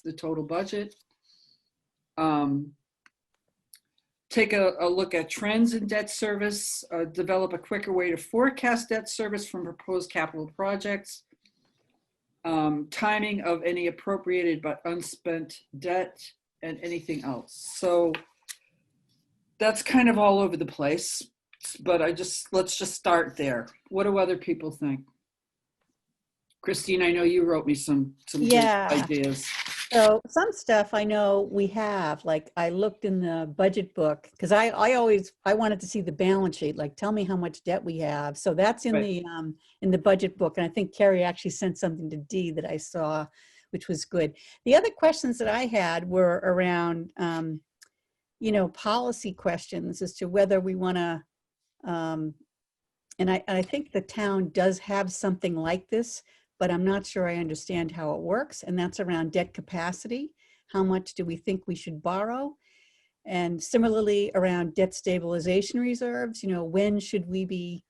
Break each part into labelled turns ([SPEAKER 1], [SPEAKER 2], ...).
[SPEAKER 1] forecast the total budget. Take a look at trends in debt service, develop a quicker way to forecast debt service from proposed capital projects, timing of any appropriated but unspent debt, and anything else. So that's kind of all over the place, but let's just start there. What do other people think? Christine, I know you wrote me some good ideas.
[SPEAKER 2] So some stuff I know we have, like I looked in the budget book because I wanted to see the balance sheet, like tell me how much debt we have. So that's in the budget book. And I think Carrie actually sent something to Dee that I saw, which was good. The other questions that I had were around, policy questions as to whether we want to, and I think the town does have something like this, but I'm not sure I understand how it works. And that's around debt capacity. How much do we think we should borrow? And similarly around debt stabilization reserves, when should we be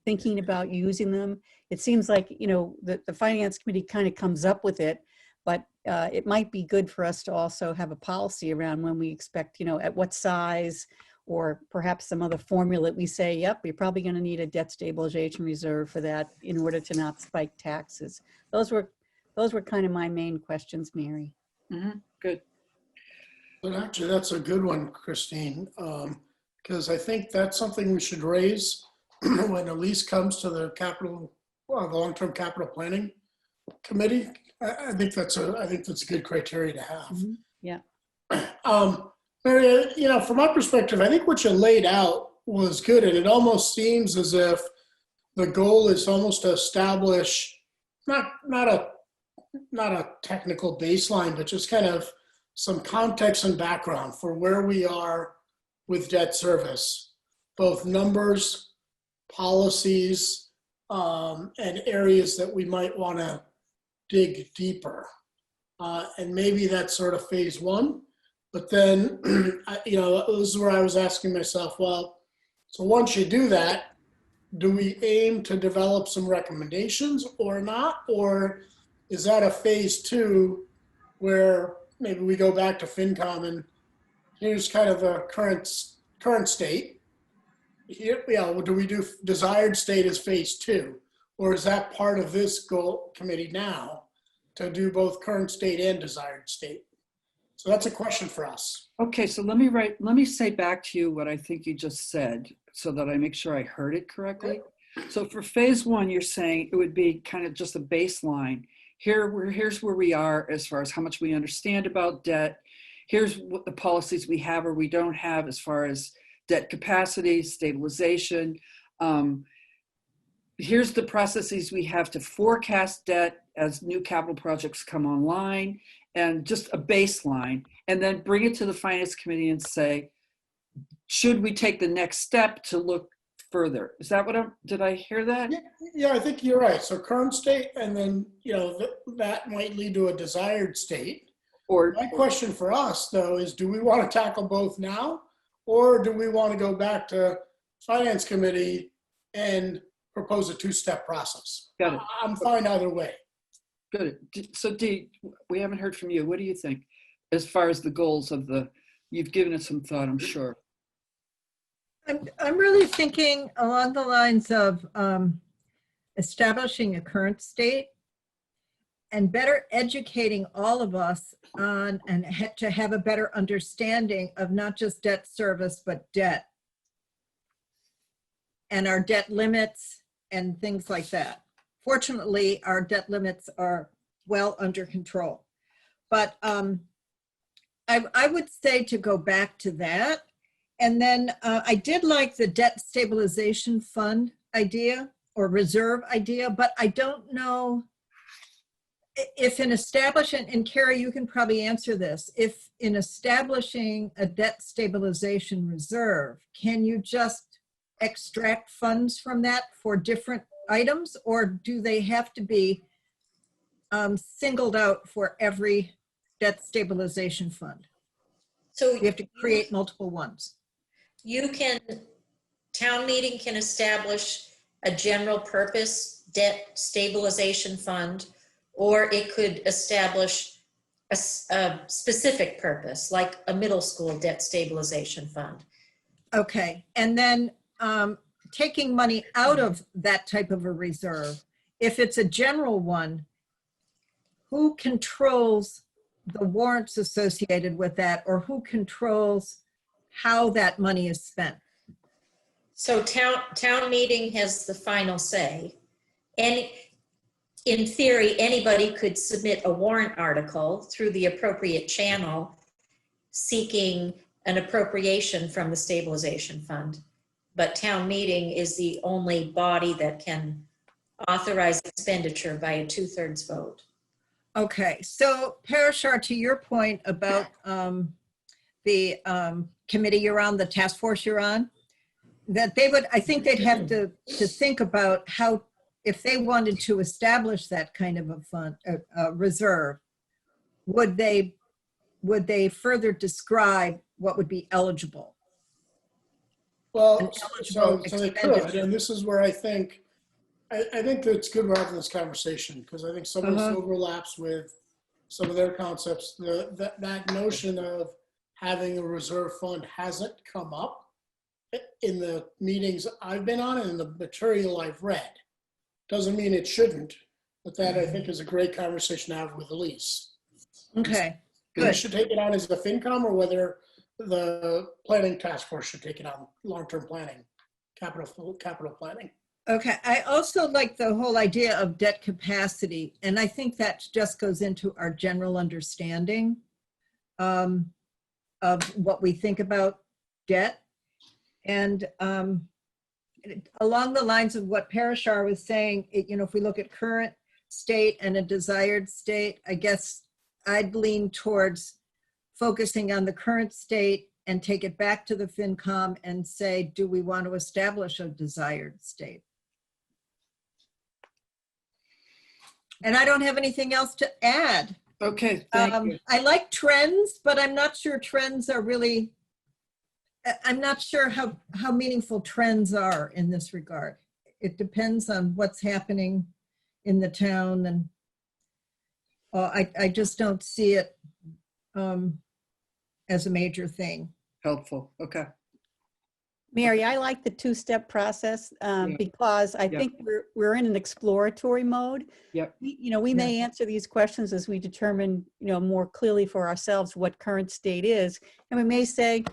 [SPEAKER 2] thinking about using them? It seems like, the Finance Committee kind of comes up with it, but it might be good for us to also have a policy around when we expect, at what size, or perhaps some other formula that we say, yep, you're probably going to need a debt stabilization reserve for that in order to not spike taxes. Those were kind of my main questions, Mary.
[SPEAKER 1] Mm-hmm. Good.
[SPEAKER 3] But actually, that's a good one, Christine, because I think that's something we should raise when Elise comes to the long-term capital planning committee. I think that's a good criteria to have.
[SPEAKER 2] Mm-hmm. Yeah.
[SPEAKER 3] Mary, from my perspective, I think what you laid out was good, and it almost seems as if the goal is almost to establish not a technical baseline, but just kind of some context and background for where we are with debt service, both numbers, policies, and areas that we might want to dig deeper. And maybe that's sort of phase one. But then, this is where I was asking myself, well, so once you do that, do we aim to develop some recommendations or not? Or is that a phase two where maybe we go back to FinCom and here's kind of the current state? Here, do we do desired state as phase two? Or is that part of this goal committee now to do both current state and desired state? So that's a question for us.
[SPEAKER 1] Okay, so let me say back to you what I think you just said so that I make sure I heard it correctly. So for phase one, you're saying it would be kind of just a baseline. Here's where we are as far as how much we understand about debt. Here's what the policies we have or we don't have as far as debt capacity, stabilization. Here's the processes we have to forecast debt as new capital projects come online, and just a baseline, and then bring it to the Finance Committee and say, should we take the next step to look further? Is that did I hear that?
[SPEAKER 3] Yeah, I think you're right. So current state, and then, that might lead to a desired state. My question for us though is, do we want to tackle both now? Or do we want to go back to Finance Committee and propose a two-step process?
[SPEAKER 1] Got it.
[SPEAKER 3] I'm fine either way.
[SPEAKER 1] Good. So Dee, we haven't heard from you. What do you think as far as the goals of you've given it some thought, I'm sure.
[SPEAKER 4] I'm really thinking along the lines of establishing a current state and better educating all of us on and to have a better understanding of not just debt service, but debt and our debt limits and things like that. Fortunately, our debt limits are well under control. But I would say to go back to that. And then I did like the debt stabilization fund idea or reserve idea, but I don't know if in establishing, and Carrie, you can probably answer this, if in establishing a debt stabilization reserve, can you just extract funds from that for different items, or do they have to be singled out for every debt stabilization fund?
[SPEAKER 5] So
[SPEAKER 4] you have to create multiple ones.
[SPEAKER 5] Town meeting can establish a general purpose debt stabilization fund, or it could establish a specific purpose, like a middle school debt stabilization fund.
[SPEAKER 4] Okay, and then taking money out of that type of a reserve, if it's a general one, who controls the warrants associated with that, or who controls how that money is spent?
[SPEAKER 5] So town meeting has the final say. And in theory, anybody could submit a warrant article through the appropriate channel seeking an appropriation from the stabilization fund. But town meeting is the only body that can authorize expenditure by a 2/3 vote.
[SPEAKER 4] Okay, so Parashar, to your point about the committee you're on, the task force you're on, that they would, I think they'd have to think about how, if they wanted to establish that kind of a fund, a reserve, would they further describe what would be eligible?
[SPEAKER 3] Well,
[SPEAKER 4] An
[SPEAKER 3] so
[SPEAKER 4] eligible
[SPEAKER 3] they could,
[SPEAKER 4] expenditure.
[SPEAKER 3] and this is where I think it's good we're having this conversation, because I think some of this overlaps with some of their concepts. That notion of having a reserve fund hasn't come up in the meetings I've been on and in the material I've read. Doesn't mean it shouldn't, but that I think is a great conversation to have with Elise.
[SPEAKER 4] Okay,
[SPEAKER 3] We
[SPEAKER 4] good.
[SPEAKER 3] should take it on as the FinCom, or whether the planning task force should take it on, long-term planning, capital planning.
[SPEAKER 4] Okay, I also like the whole idea of debt capacity, and I think that just goes into our general understanding of what we think about debt. And along the lines of what Parashar was saying, if we look at current state and a desired state, I guess I'd lean towards focusing on the current state and take it back to the FinCom and say, do we want to establish a desired state? And I don't have anything else to add.
[SPEAKER 1] Okay, thank you.
[SPEAKER 4] I like trends, but I'm not sure trends are really, I'm not sure how meaningful trends are in this regard. It depends on what's happening in the town, and I just don't see it as a major thing.
[SPEAKER 1] Helpful, okay.
[SPEAKER 2] Mary, I like the two-step process because I think we're in an exploratory mode.
[SPEAKER 1] Yep.
[SPEAKER 2] We may answer these questions as we determine, more clearly for ourselves what current state is. And we may say,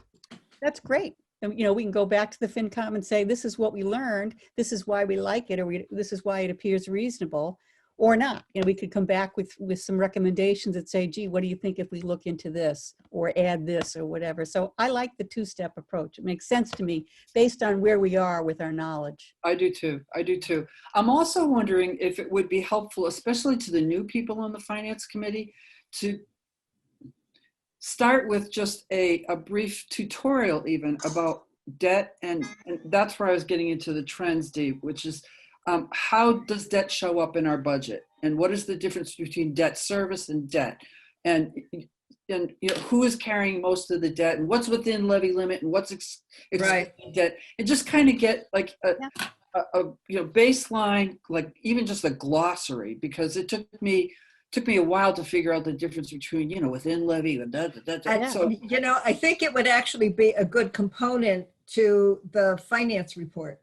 [SPEAKER 2] that's great. And, we can go back to the FinCom and say, this is what we learned. This is why we like it, or this is why it appears reasonable, or not. We could come back with some recommendations that say, gee, what do you think if we look into this or add this or whatever? So I like the two-step approach. It makes sense to me based on where we are with our knowledge.
[SPEAKER 1] I do too. I'm also wondering if it would be helpful, especially to the new people on the Finance Committee, to start with just a brief tutorial even about debt. And that's where I was getting into the trends, Dave, which is how does debt show up in our budget? And what is the difference between debt service and debt? And who is carrying most of the debt, and what's within levy limit, and what's
[SPEAKER 4] Right.
[SPEAKER 1] debt, and just kind of get like a baseline, like even just a glossary, because it took me a while to figure out the difference between within levy and that. So
[SPEAKER 4] I think it would actually be a good component to the finance report.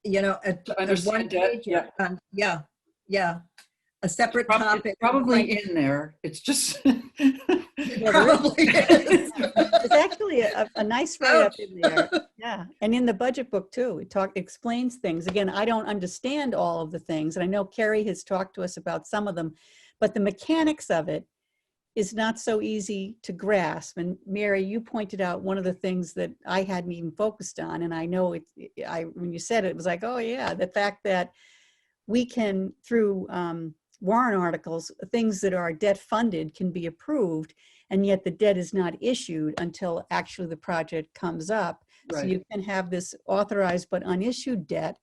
[SPEAKER 1] to understand debt,
[SPEAKER 4] yeah, a separate topic.
[SPEAKER 1] probably in there. It's just
[SPEAKER 4] Probably is.
[SPEAKER 2] There's actually a nice write-up in there. Yeah, and in the budget book too, it explains things. Again, I don't understand all of the things, and I know Carrie has talked to us about some of them, but the mechanics of it is not so easy to grasp. And Mary, you pointed out one of the things that I hadn't even focused on, and I know when you said it, it was like, oh yeah, the fact that we can, through warrant articles, things that are debt funded can be approved, and yet the debt is not issued until actually the project comes up.
[SPEAKER 1] Right.
[SPEAKER 2] So you can have this authorized but unissued debt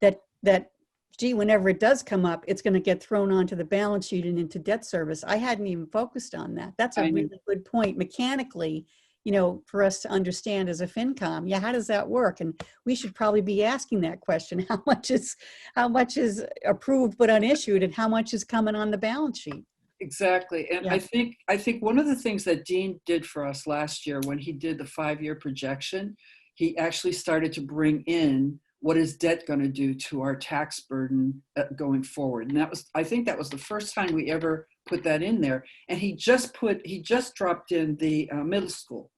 [SPEAKER 2] that gee, whenever it does come up, it's going to get thrown onto the balance sheet and into debt service. I hadn't even focused on that. That's a really good point mechanically, for us to understand as a FinCom. Yeah, how does that work? And we should probably be asking that question. How much is approved but unissued, and how much is coming on the balance sheet?
[SPEAKER 1] Exactly. And
[SPEAKER 2] Yeah.
[SPEAKER 1] I think one of the things that Dean did for us last year when he did the 5-year projection, he actually started to bring in what is debt going to do to our tax burden going forward. And that was, I think that was the first time we ever put that in there. And he just dropped in the middle school.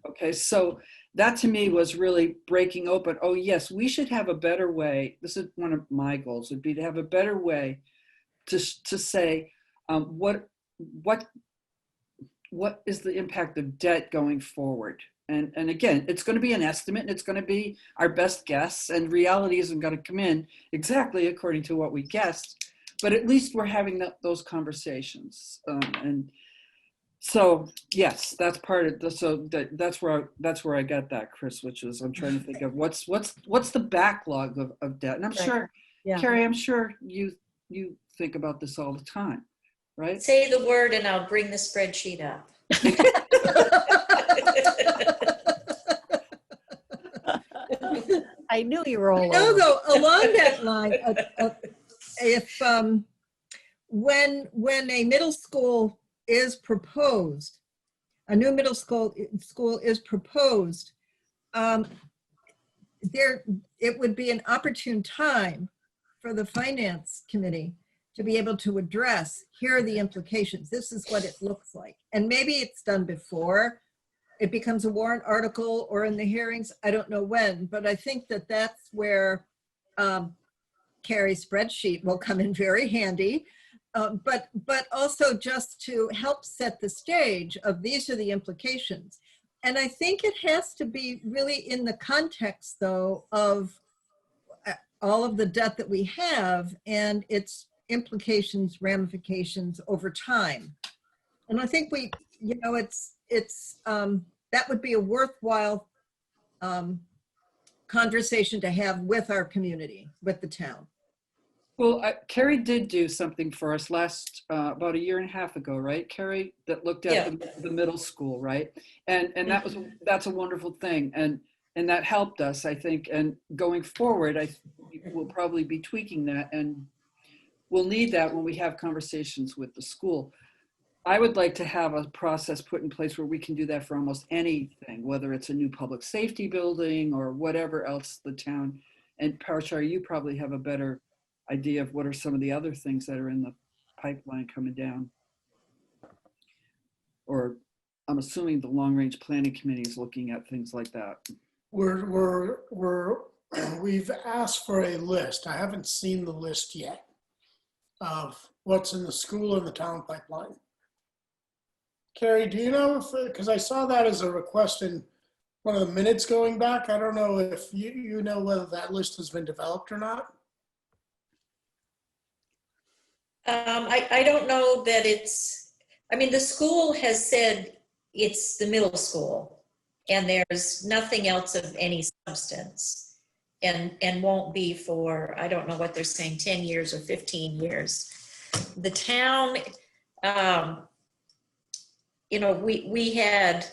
[SPEAKER 1] Okay, so that to me was really breaking open. Oh yes, we should have a better way. This is one of my goals, would be to have a better way to say what is the impact of debt going forward. And again, it's going to be an estimate, and it's going to be our best guess, and reality isn't going to come in exactly according to what we guessed, but at least we're having those conversations. And so yes, that's part of the, so that's where I got that, Chris, which is I'm trying to think of what's the backlog of debt. And I'm sure,
[SPEAKER 2] Yeah.
[SPEAKER 1] Carrie, I'm sure you think about this all the time, right?
[SPEAKER 5] Say the word and I'll bring the spreadsheet up.
[SPEAKER 2] I knew you were all
[SPEAKER 4] No,
[SPEAKER 2] over.
[SPEAKER 4] though, along that line, if when a middle school is proposed, a new middle school is proposed, it would be an opportune time for the finance committee to be able to address, here are the implications. This is what it looks like. And maybe it's done before it becomes a warrant article or in the hearings. I don't know when, but I think that that's where Carrie's spreadsheet will come in very handy. But also just to help set the stage of these are the implications. And I think it has to be really in the context, though, of all of the debt that we have and its implications, ramifications over time. And I think that would be a worthwhile conversation to have with our community, with the town.
[SPEAKER 1] Well, Carrie did do something for us about 1.5 years ago, right, Carrie? That looked at the middle school, right? And that's a wonderful thing, and that helped us, I think. And going forward, we'll probably be tweaking that, and we'll need that when we have conversations with the school. I would like to have a process put in place where we can do that for almost anything, whether it's a new public safety building or whatever else the town. And Parachar, you probably have a better idea of what are some of the other things that are in the pipeline coming down. Or I'm assuming the long range planning committee is looking at things like that.
[SPEAKER 3] We've asked for a list. I haven't seen the list yet of what's in the school and the town pipeline. Carrie, do you know because I saw that as a request in one of the minutes going back. I don't know if you know whether that list has been developed or not.
[SPEAKER 5] I don't know that the school has said it's the middle school and there's nothing else of any substance and won't be for, I don't know what they're saying, 10 years or 15 years. The town, we had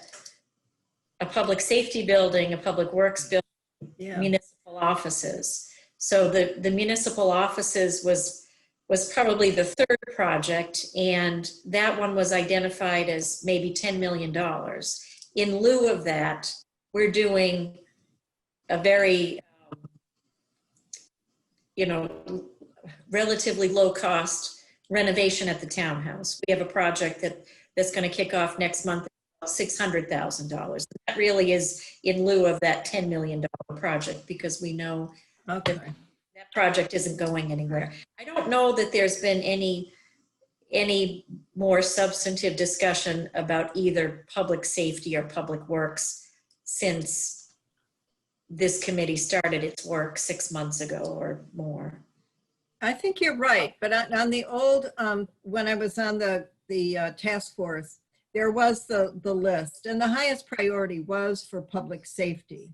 [SPEAKER 5] a public safety building, a public works building, municipal offices. So the municipal offices was probably the third project, and that one was identified as maybe $10 million. In lieu of that, we're doing a very, relatively low cost renovation at the townhouse. We have a project that's going to kick off next month, $600,000. That really is in lieu of that $10 million project, because we know that project isn't going anywhere. I don't know that there's been any more substantive discussion about either public safety or public works since this committee started its work 6 months ago or more.
[SPEAKER 4] I think you're right, but on the old, when I was on the task force, there was the list, and the highest priority was for public safety,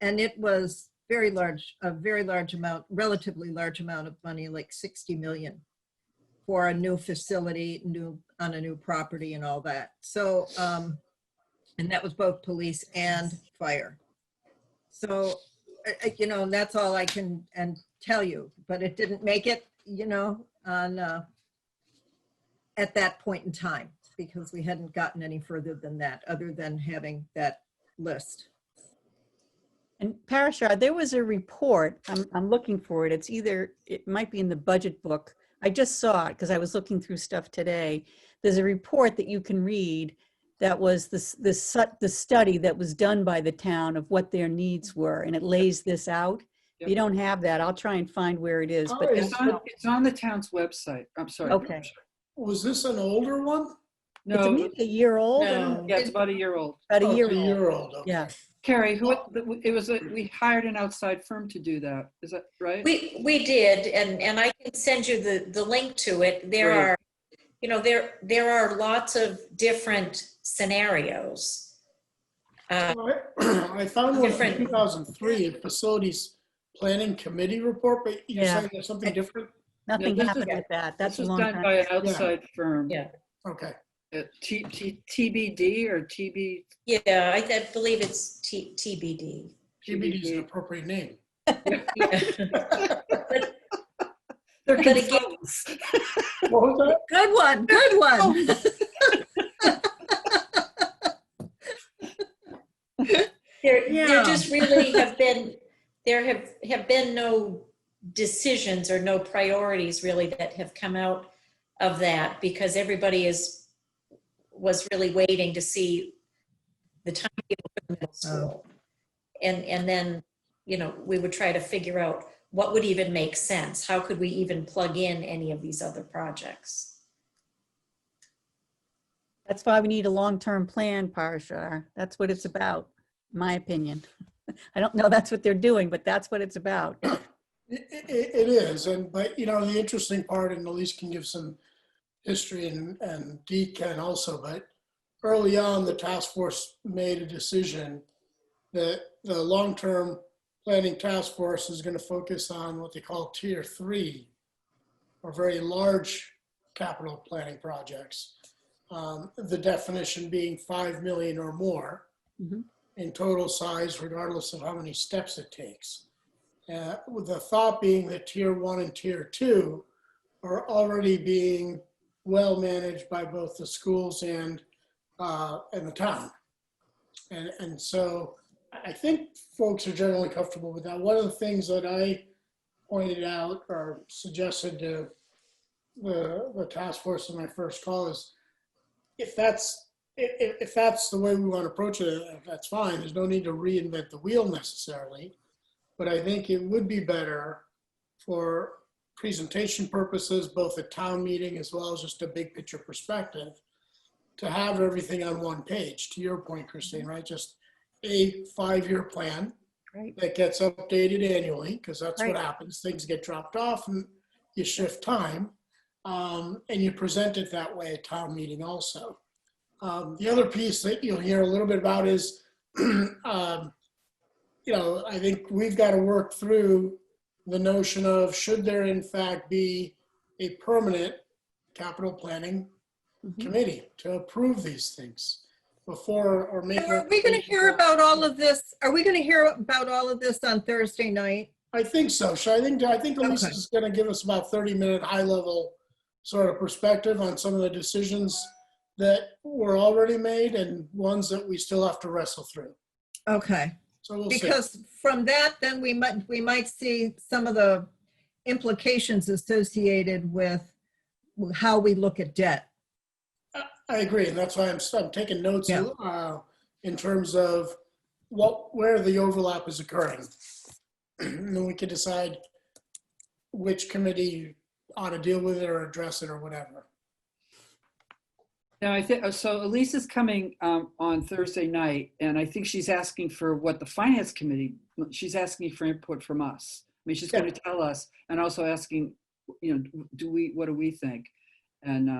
[SPEAKER 4] and it was a very large amount, relatively large amount of money, like 60 million for a new facility, on a new property and all that. So, and that was both police and fire. So, that's all I can tell you, but it didn't make it, on at that point in time, because we hadn't gotten any further than that, other than having that list.
[SPEAKER 2] And Parashar, there was a report, I'm looking for it. It might be in the budget book. I just saw it because I was looking through stuff today. There's a report that you can read that was the study that was done by the town of what their needs were, and it lays this out. If you don't have that, I'll try and find where it is.
[SPEAKER 3] Oh,
[SPEAKER 2] But
[SPEAKER 1] It's on the town's website. I'm sorry.
[SPEAKER 2] Okay.
[SPEAKER 3] Was this an older one?
[SPEAKER 2] it's
[SPEAKER 1] No,
[SPEAKER 2] maybe a year old.
[SPEAKER 5] No.
[SPEAKER 1] yeah, it's about a year old.
[SPEAKER 2] About a
[SPEAKER 3] Oh,
[SPEAKER 2] year
[SPEAKER 3] it's a
[SPEAKER 2] old.
[SPEAKER 3] year old. Okay.
[SPEAKER 2] Yeah.
[SPEAKER 1] Carrie, we hired an outside firm to do that. Is that right?
[SPEAKER 5] We did, and I can send you the link to it. There
[SPEAKER 1] Great.
[SPEAKER 5] are, there are lots of different scenarios.
[SPEAKER 3] I found one from
[SPEAKER 5] Different.
[SPEAKER 3] 2003, a facilities planning committee report, but you're
[SPEAKER 2] Yeah.
[SPEAKER 3] saying there's something different?
[SPEAKER 2] Nothing
[SPEAKER 1] this is-
[SPEAKER 2] happened with that. That's
[SPEAKER 1] This
[SPEAKER 2] a
[SPEAKER 1] was
[SPEAKER 2] long
[SPEAKER 1] done by
[SPEAKER 2] time.
[SPEAKER 1] an outside firm.
[SPEAKER 5] Yeah.
[SPEAKER 3] Okay.
[SPEAKER 1] TBD or TB?
[SPEAKER 5] Yeah, I believe it's TBD.
[SPEAKER 3] TBD is an appropriate name.
[SPEAKER 5] Yeah.
[SPEAKER 1] They're
[SPEAKER 5] But again-
[SPEAKER 1] consultants.
[SPEAKER 3] What was that?
[SPEAKER 4] Good one, good one.
[SPEAKER 5] There
[SPEAKER 4] Yeah.
[SPEAKER 5] just really have been no decisions or no priorities really that have come out of that, because everybody was really waiting to see the timetable for the middle school. And then, we would try to figure out what would even make sense. How could we even plug in any of these other projects?
[SPEAKER 2] That's why we need a long-term plan, Parashar. That's what it's about, in my opinion. I don't know that's what they're doing, but that's what it's about.
[SPEAKER 3] It is, but the interesting part, and Elise can give some history and Dee can also, but early on, the task force made a decision that the long-term planning task force is going to focus on what they call tier 3, or very large capital planning projects. The definition being 5 million or more
[SPEAKER 2] Mhm.
[SPEAKER 3] in total size, regardless of how many steps it takes. With the thought being that tier 1 and tier 2 are already being well managed by both the schools and the town. And so I think folks are generally comfortable with that. One of the things that I pointed out or suggested to the task force in my first call is, if that's the way we want to approach it, that's fine. There's no need to reinvent the wheel necessarily. But I think it would be better for presentation purposes, both at town meeting as well as just a big picture perspective, to have everything on one page, to your point, Christine, right? Just a 5-year plan
[SPEAKER 2] Right.
[SPEAKER 3] that gets updated annually, because that's what
[SPEAKER 2] Right.
[SPEAKER 3] happens. Things get dropped off and you shift time, and you present it that way at town meeting also. The other piece that you'll hear a little bit about is, I think we've got to work through the notion of, should there in fact be a permanent capital planning
[SPEAKER 2] Mhm.
[SPEAKER 3] committee to approve these things before or make.
[SPEAKER 4] Are we going to hear about all of this? Are we going to hear about all of this on Thursday night?
[SPEAKER 3] I think so. I think Elise
[SPEAKER 4] Okay.
[SPEAKER 3] is going to give us about 30-minute high-level sort of perspective on some of the decisions that were already made and ones that we still have to wrestle through.
[SPEAKER 4] Okay.
[SPEAKER 3] So we'll see.
[SPEAKER 4] Because from that, then we might see some of the implications associated with how we look at debt.
[SPEAKER 3] I agree, and that's why I'm taking notes
[SPEAKER 4] Yeah.
[SPEAKER 3] in terms of where the overlap is occurring. And then we can decide which committee ought to deal with it or address it or whatever.
[SPEAKER 1] Now, I think, so Elise is coming on Thursday night, and I think she's asking for what the finance committee, she's asking for input from us. I mean, she's going to tell us, and also asking, what do we think? And,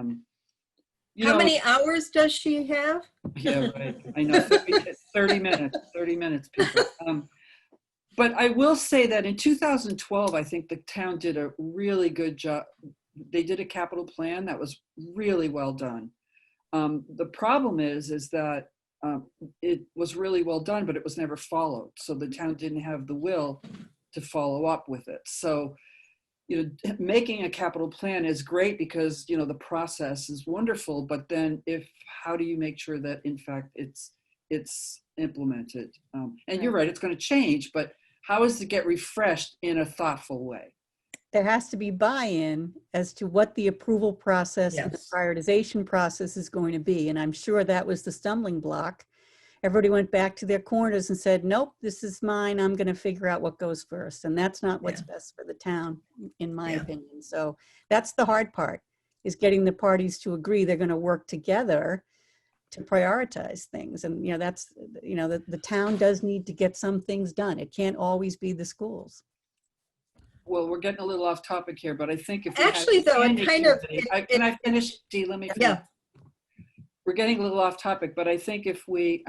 [SPEAKER 4] How many hours does she have?
[SPEAKER 1] Yeah, right. I know, 30 minutes, people. But I will say that in 2012, I think the town did a really good job. They did a capital plan that was really well done. The problem is that it was really well done, but it was never followed. So the town didn't have the will to follow up with it. So making a capital plan is great because, the process is wonderful, but then how do you make sure that in fact it's implemented? And you're right, it's going to change, but how is it get refreshed in a thoughtful way?
[SPEAKER 2] There has to be buy-in as to what the approval process and the
[SPEAKER 4] Yes.
[SPEAKER 2] prioritization process is going to be. And I'm sure that was the stumbling block. Everybody went back to their corners and said, nope, this is mine. I'm going to figure out what goes first. And that's not what's best for the town, in my opinion. So that's the hard part, is getting the parties to agree they're going to work together to prioritize things. And, that's, the town does need to get some things done. It can't always be the schools.
[SPEAKER 1] Well, we're getting a little off topic here, but I think if we
[SPEAKER 4] Actually, though, it kind of,
[SPEAKER 1] can I finish, Dee? Let me finish.
[SPEAKER 4] yeah,
[SPEAKER 1] We're getting a little off topic, but I think if we,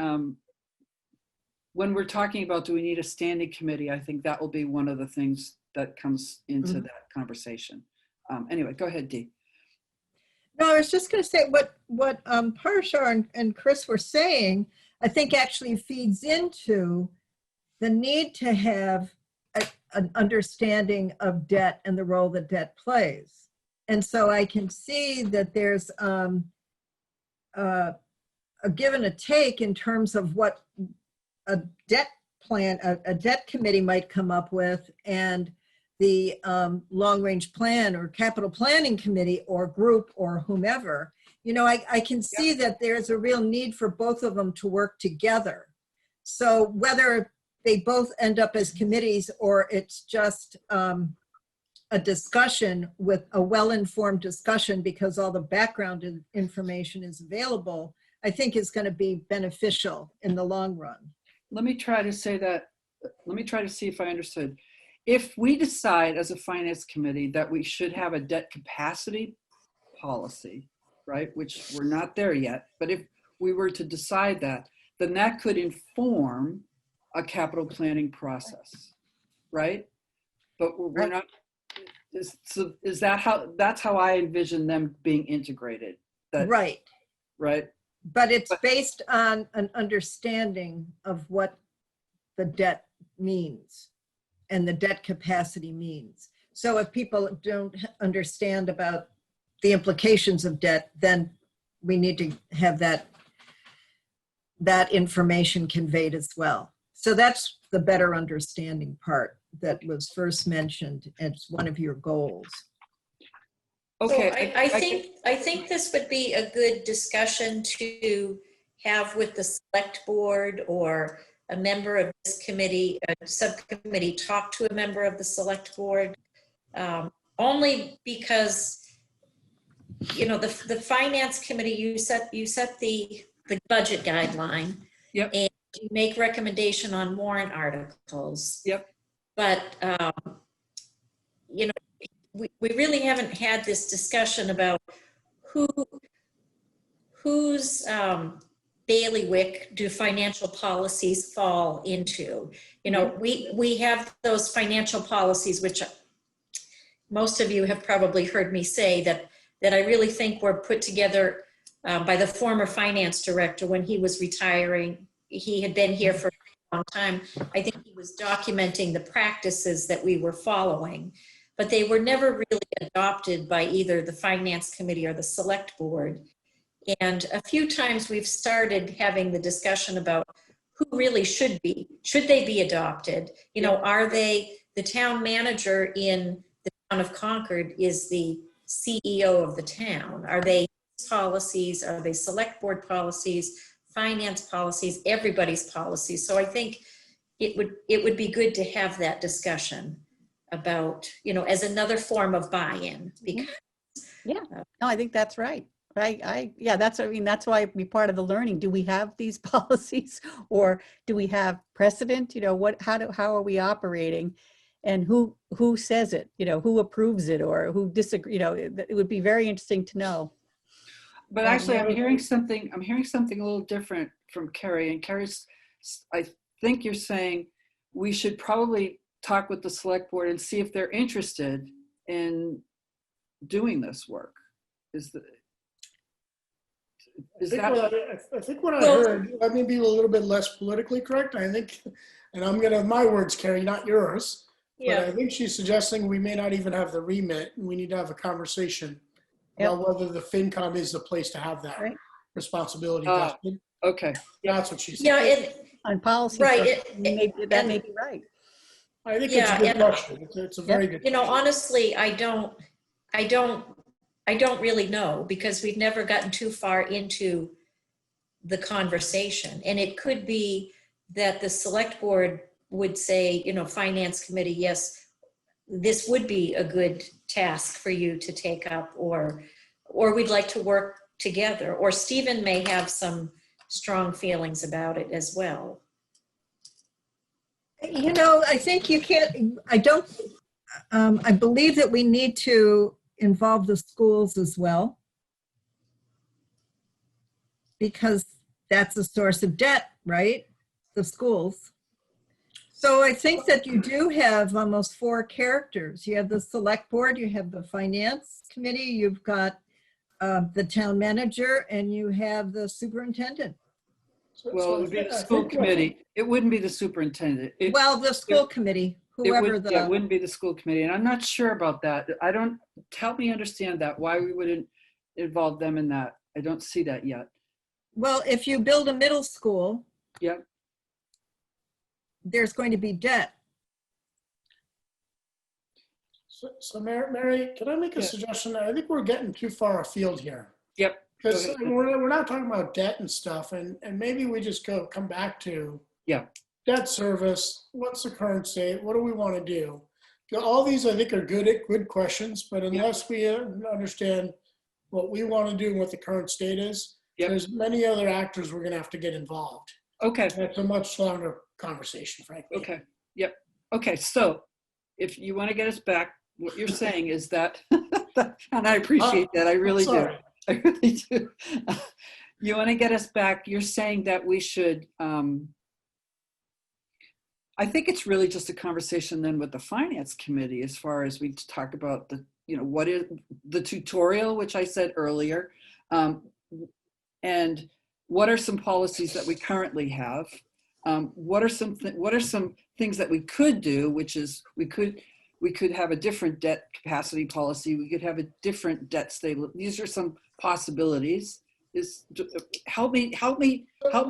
[SPEAKER 1] when we're talking about do we need a standing committee, I think that will be one of the things that comes into that conversation. Anyway, go ahead, Dee.
[SPEAKER 4] no, I was just going to say what Parashar and Chris were saying, I think actually feeds into the need to have an understanding of debt and the role that debt plays. And so I can see that there's a give and a take in terms of what a debt plan, a debt committee might come up with, and the long-range plan or capital planning committee or group or whomever. I can see that there's a real need for both of them to work together. So whether they both end up as committees or it's just a discussion with a well-informed discussion because all the background information is available, I think is going to be beneficial in the long run.
[SPEAKER 1] Let me try to say that. Let me try to see if I understood. If we decide as a finance committee that we should have a debt capacity policy, right, which we're not there yet, but if we were to decide that, then that could inform a capital planning process, right? But we're not, is that how, that's how I envision them being integrated?
[SPEAKER 4] Right.
[SPEAKER 1] Right.
[SPEAKER 4] But it's based on an understanding of what the debt means and the debt capacity means. So if people don't understand about the implications of debt, then we need to have that information conveyed as well. So that's the better understanding part that was first mentioned as one of your goals.
[SPEAKER 1] Okay.
[SPEAKER 5] So I think this would be a good discussion to have with the select board or a member of this committee, a subcommittee, talk to a member of the select board, only because, the finance committee, you set the budget guideline.
[SPEAKER 1] Yep.
[SPEAKER 5] And you make recommendation on warrant articles.
[SPEAKER 1] Yep.
[SPEAKER 5] But, we really haven't had this discussion about whose bailiwick do financial policies fall into. We have those financial policies, which most of you have probably heard me say that I really think were put together by the former finance director when he was retiring. He had been here for a long time. I think he was documenting the practices that we were following, but they were never really adopted by either the finance committee or the select board. And a few times we've started having the discussion about who really should they be adopted? Are they, the town manager in the town of Concord is the CEO of the town? Are they policies? Are they select board policies, finance policies, everybody's policies? So I think it would be good to have that discussion about, as another form of buy-in. Because,
[SPEAKER 2] no, I think that's right. That's why it'd be part of the learning. Do we have these policies or do we have precedent? How are we operating, and who says it, who approves it or who disagree, it would be very interesting to know.
[SPEAKER 1] But actually I'm hearing something a little different from Carrie, and Carrie's, I think you're saying we should probably talk with the select board and see if they're interested in doing this work.
[SPEAKER 3] I think what I heard, let me be a little bit less politically correct. I think, and I'm going to have my words, Carrie, not yours. But I
[SPEAKER 5] Yeah,
[SPEAKER 3] think she's suggesting we may not even have the remit, and we need to have a conversation
[SPEAKER 2] Yep.
[SPEAKER 3] about whether the FinCom is the place to have that
[SPEAKER 2] Right.
[SPEAKER 3] responsibility
[SPEAKER 1] Ah.
[SPEAKER 3] vested.
[SPEAKER 1] Okay,
[SPEAKER 3] That's what she said.
[SPEAKER 5] yeah,
[SPEAKER 2] On policy,
[SPEAKER 5] Right,
[SPEAKER 2] purposes, that may
[SPEAKER 5] and-
[SPEAKER 2] be right.
[SPEAKER 3] I think it's a
[SPEAKER 5] yeah,
[SPEAKER 3] good
[SPEAKER 5] and-
[SPEAKER 3] question. It's a very good
[SPEAKER 5] you know,
[SPEAKER 3] question.
[SPEAKER 5] honestly, I don't really know because we've never gotten too far into the conversation. And it could be that the select board would say, you know, finance committee, yes, this would be a good task for you to take up, or we'd like to work together, or Stephen may have some strong feelings about it as well.
[SPEAKER 4] You know, I think you can't, I believe that we need to involve the schools as well, because that's a source of debt, right? The schools. So I think that you do have almost 4 characters. You have the select board, you have the finance committee, you've got the town manager, and you have the superintendent.
[SPEAKER 1] well, it would be the school committee. It wouldn't be the superintendent.
[SPEAKER 4] Well, the school committee, whoever
[SPEAKER 1] It
[SPEAKER 4] the,
[SPEAKER 1] wouldn't be the school committee, and I'm not sure about that. Help me understand that, why we wouldn't involve them in that. I don't see that yet.
[SPEAKER 4] well, if you build a middle school,
[SPEAKER 1] Yep,
[SPEAKER 4] there's going to be debt.
[SPEAKER 3] So Mary, can I make a
[SPEAKER 1] Yeah.
[SPEAKER 3] suggestion? I think we're getting too far afield here.
[SPEAKER 1] yep.
[SPEAKER 3] Because
[SPEAKER 1] Go ahead.
[SPEAKER 3] we're not talking about debt and stuff, and maybe we just come back to
[SPEAKER 1] Yeah.
[SPEAKER 3] debt service. What's the current state? What do we want to do? All these I think are good questions, but unless we understand what we want to do and what the current state is,
[SPEAKER 1] Yep.
[SPEAKER 3] there's many other actors we're going to have to get involved.
[SPEAKER 1] Okay,
[SPEAKER 3] That's a much longer conversation, frankly.
[SPEAKER 1] okay, yep. Okay, so if you want to get us back, what you're saying is that, and I appreciate that, I really do.
[SPEAKER 3] Sorry.
[SPEAKER 1] I really do. You want to get us back, you're saying that we should, I think it's really just a conversation then with the finance committee as far as we talk about the, you know, what is the tutorial, which I said earlier, and what are some policies that we currently have? What are some things that we could do, which is we could have a different debt capacity policy. We could have a different debt stable. These are some possibilities. Help me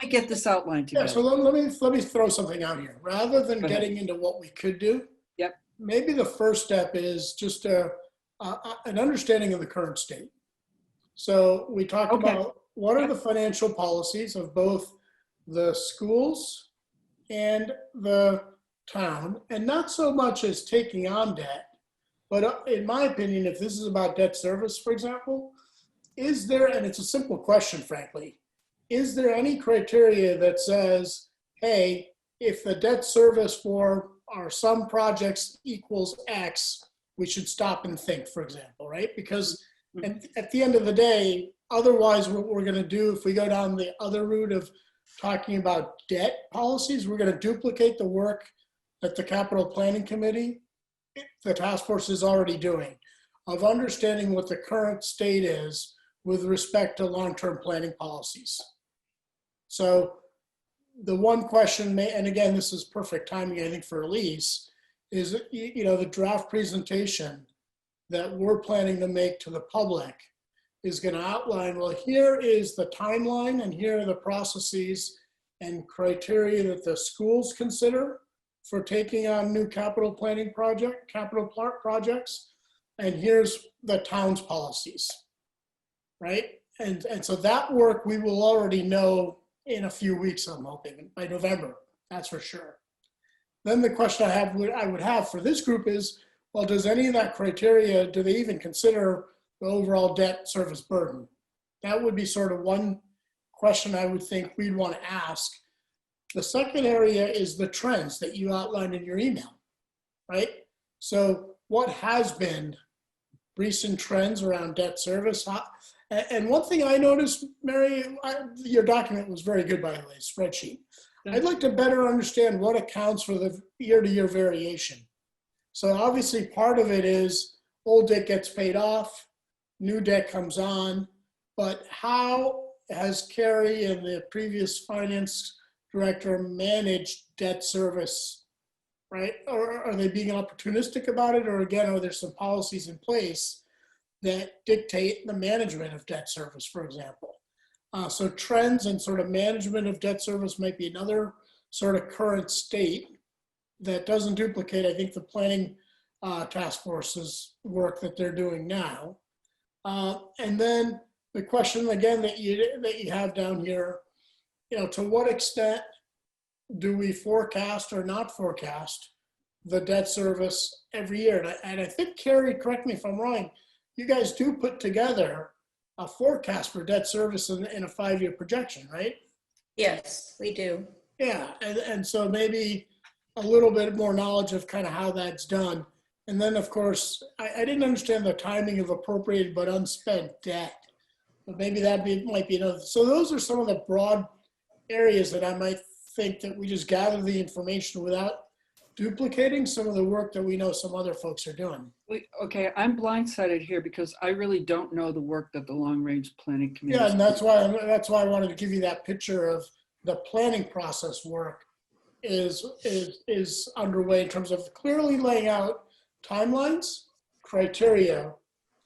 [SPEAKER 1] get this outlined
[SPEAKER 3] Yeah,
[SPEAKER 1] together.
[SPEAKER 3] so let me throw something out here. Rather than
[SPEAKER 1] Go ahead.
[SPEAKER 3] getting into what we could do,
[SPEAKER 1] Yep.
[SPEAKER 3] maybe the first step is just an understanding of the current state. So we talked
[SPEAKER 1] Okay.
[SPEAKER 3] about what are the financial policies of both the schools and the town, and not so much as taking on debt, but in my opinion, if this is about debt service, for example, is there, and it's a simple question, frankly, is there any criteria that says, hey, if the debt service for our some projects equals X, we should stop and think, for example, right? Because at the end of the day, otherwise what we're going to do, if we go down the other route of talking about debt policies, we're going to duplicate the work that the Capital Planning Committee, the task force, is already doing, of understanding what the current state is with respect to long-term planning policies. So the one question, and again, this is perfect timing, I think, for Elise, is, you know, the draft presentation that we're planning to make to the public is going to outline, well, here is the timeline and here are the processes and criteria that the schools consider for taking on new capital projects, and here's the town's policies, right? And so that work we will already know in a few weeks, I'm hoping, by November, that's for sure. Then the question I would have for this group is, well, does any of that criteria, do they even consider the overall debt service burden? That would be sort of one question I would think we'd want to ask. The second area is the trends that you outlined in your email, right? So what has been recent trends around debt service? And one thing I noticed, Mary, your document was very good, by the way, spreadsheet. I'd like to better understand what accounts for the year-to-year variation. So obviously part of it is old debt gets paid off, new debt comes on, but how has Carrie and the previous finance director managed debt service right? Or are they being opportunistic about it? Or again, are there some policies in place that dictate the management of debt service, for example? So trends and sort of management of debt service might be another sort of current state that doesn't duplicate, I think, the planning task force's work that they're doing now. And then the question again that you have down here, to what extent do we forecast or not forecast the debt service every year? And I think, Carrie, correct me if I'm wrong, you guys do put together a forecast for debt service in a 5-year projection, right?
[SPEAKER 5] Yes, we do.
[SPEAKER 3] Yeah, and so maybe a little bit more knowledge of kind of how that's done. And then, of course, I didn't understand the timing of appropriated but unspent debt. But maybe might be another. So those are some of the broad areas that I might think that we just gather the information without duplicating some of the work that we know some other folks are doing.
[SPEAKER 1] Okay, I'm blindsided here because I really don't know the work that the Long Range Planning Committee.
[SPEAKER 3] Yeah, and that's why I wanted to give you that picture of the planning process work is underway in terms of clearly laying out timelines, criteria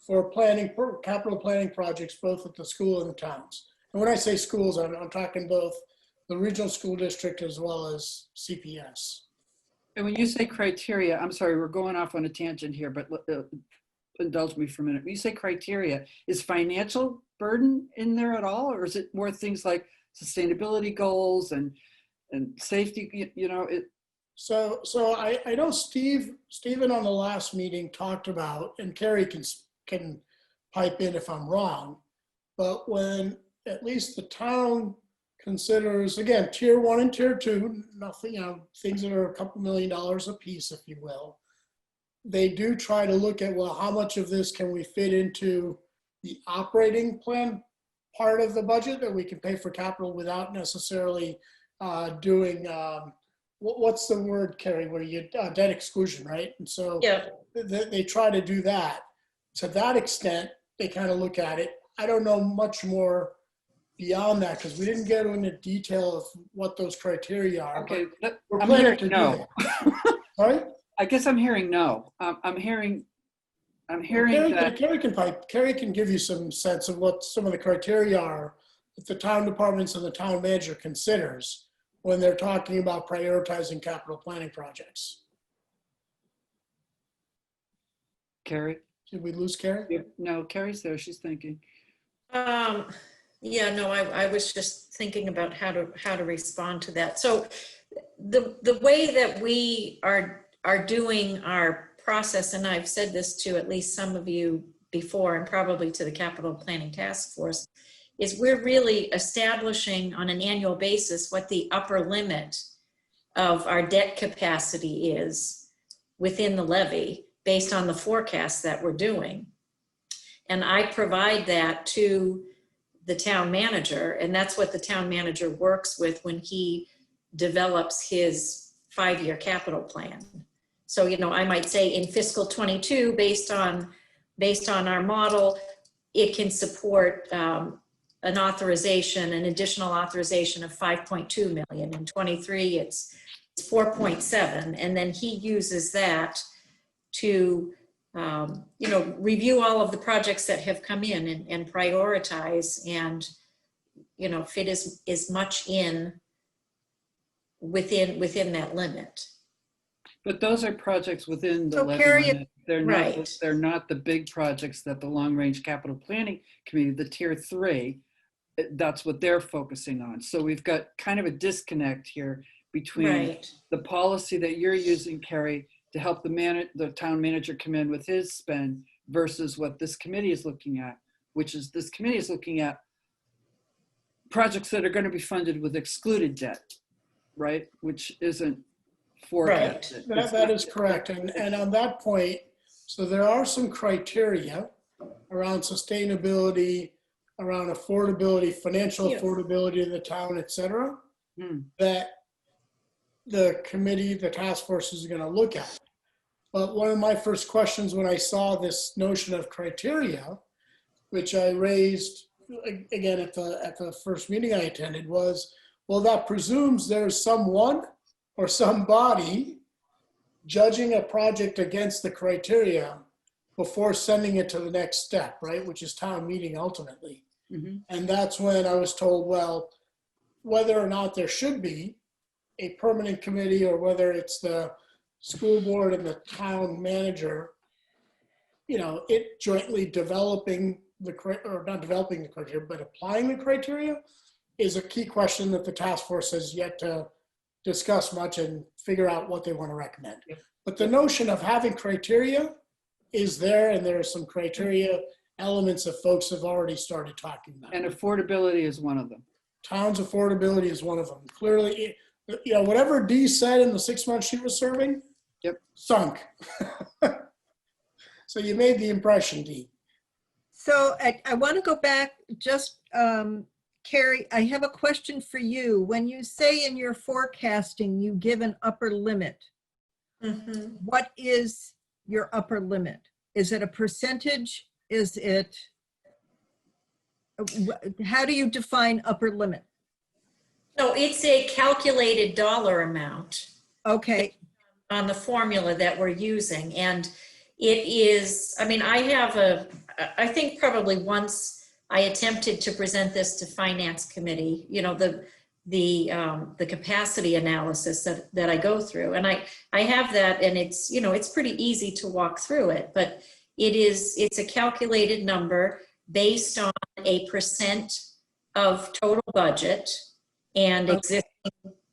[SPEAKER 3] for planning, capital planning projects, both at the school and the towns. And when I say schools, I'm talking both the regional school district as well as CPS.
[SPEAKER 1] And when you say criteria, I'm sorry, we're going off on a tangent here, but indulge me for a minute. When you say criteria, is financial burden in there at all? Or is it more things like sustainability goals and safety,
[SPEAKER 3] So I know Stephen on the last meeting talked about, and Carrie can pipe in if I'm wrong, but when at least the town considers, again, tier 1 and tier 2, nothing, things that are a couple $1 million a piece, if you will, they do try to look at, well, how much of this can we fit into the operating plan part of the budget that we can pay for capital without necessarily doing, what's the word, Carrie, where you, debt exclusion, right? And so
[SPEAKER 5] Yeah.
[SPEAKER 3] they try to do that. To that extent, they kind of look at it. I don't know much more beyond that because we didn't get into detail of what those criteria are.
[SPEAKER 1] Okay,
[SPEAKER 3] We're
[SPEAKER 1] I'm
[SPEAKER 3] planning
[SPEAKER 1] hearing
[SPEAKER 3] to do
[SPEAKER 1] no.
[SPEAKER 3] that. Sorry?
[SPEAKER 1] I guess I'm hearing no. I'm hearing that.
[SPEAKER 3] Carrie can give you some sense of what some of the criteria are that the town departments and the town manager considers when they're talking about prioritizing capital planning projects.
[SPEAKER 1] Carrie?
[SPEAKER 3] Did we lose Carrie?
[SPEAKER 1] No, Carrie's there. She's thinking.
[SPEAKER 5] Yeah, no, I was just thinking about how to respond to that. So the way that we are doing our process, and I've said this to at least some of you before, and probably to the Capital Planning Task Force, is we're really establishing on an annual basis what the upper limit of our debt capacity is within the levy based on the forecast that we're doing. And I provide that to the town manager, and that's what the town manager works with when he develops his 5-year capital plan. So, I might say in fiscal 22, based on our model, it can support an additional authorization of 5.2 million. In 23, it's 4.7, and then he uses that to review all of the projects that have come in and prioritize and, fit as much in within that limit.
[SPEAKER 1] But those are projects within the
[SPEAKER 5] So
[SPEAKER 1] levy
[SPEAKER 5] Carrie,
[SPEAKER 1] limit.
[SPEAKER 5] right.
[SPEAKER 1] They're not the big projects that the Long Range Capital Planning Committee, the tier 3, that's what they're focusing on. So we've got kind of a disconnect here between
[SPEAKER 5] Right.
[SPEAKER 1] the policy that you're using, Carrie, to help the town manager come in with his spend versus what this committee is looking at, which is this committee is looking at projects that are going to be funded with excluded debt, right? Which isn't forecasted.
[SPEAKER 3] That is correct. And on that point, so there are some criteria around sustainability, around affordability, financial affordability of the town, et cetera, that the committee, the task force is going to look at. But one of my first questions when I saw this notion of criteria, which I raised again at the first meeting I attended, was, well, that presumes there's someone or somebody judging a project against the criteria before sending it to the next step, right? Which is town meeting ultimately.
[SPEAKER 1] Mhm.
[SPEAKER 3] And that's when I was told, well, whether or not there should be a permanent committee or whether it's the school board and the town manager, it jointly developing or not developing the criteria, but applying the criteria is a key question that the task force has yet to discuss much and figure out what they want to recommend. But the notion of having criteria is there, and there are some criteria elements that folks have already started talking about.
[SPEAKER 1] And affordability is one of them.
[SPEAKER 3] Town's affordability is one of them. Clearly, whatever Dee said in the 6 months she was serving,
[SPEAKER 1] Yep.
[SPEAKER 3] sunk. So you made the impression, Dee.
[SPEAKER 4] So I want to go back just, Carrie, I have a question for you. When you say in your forecasting, you give an upper limit,
[SPEAKER 5] Mhm.
[SPEAKER 4] what is your upper limit? Is it a percentage? Is it, how do you define upper limit?
[SPEAKER 5] No, it's a calculated dollar amount
[SPEAKER 4] Okay,
[SPEAKER 5] on the formula that we're using. And it is, I mean, I think probably once I attempted to present this to Finance Committee, the capacity analysis that I go through. And I have that, and it's pretty easy to walk through it, but it's a calculated number based on a percent of total budget and existing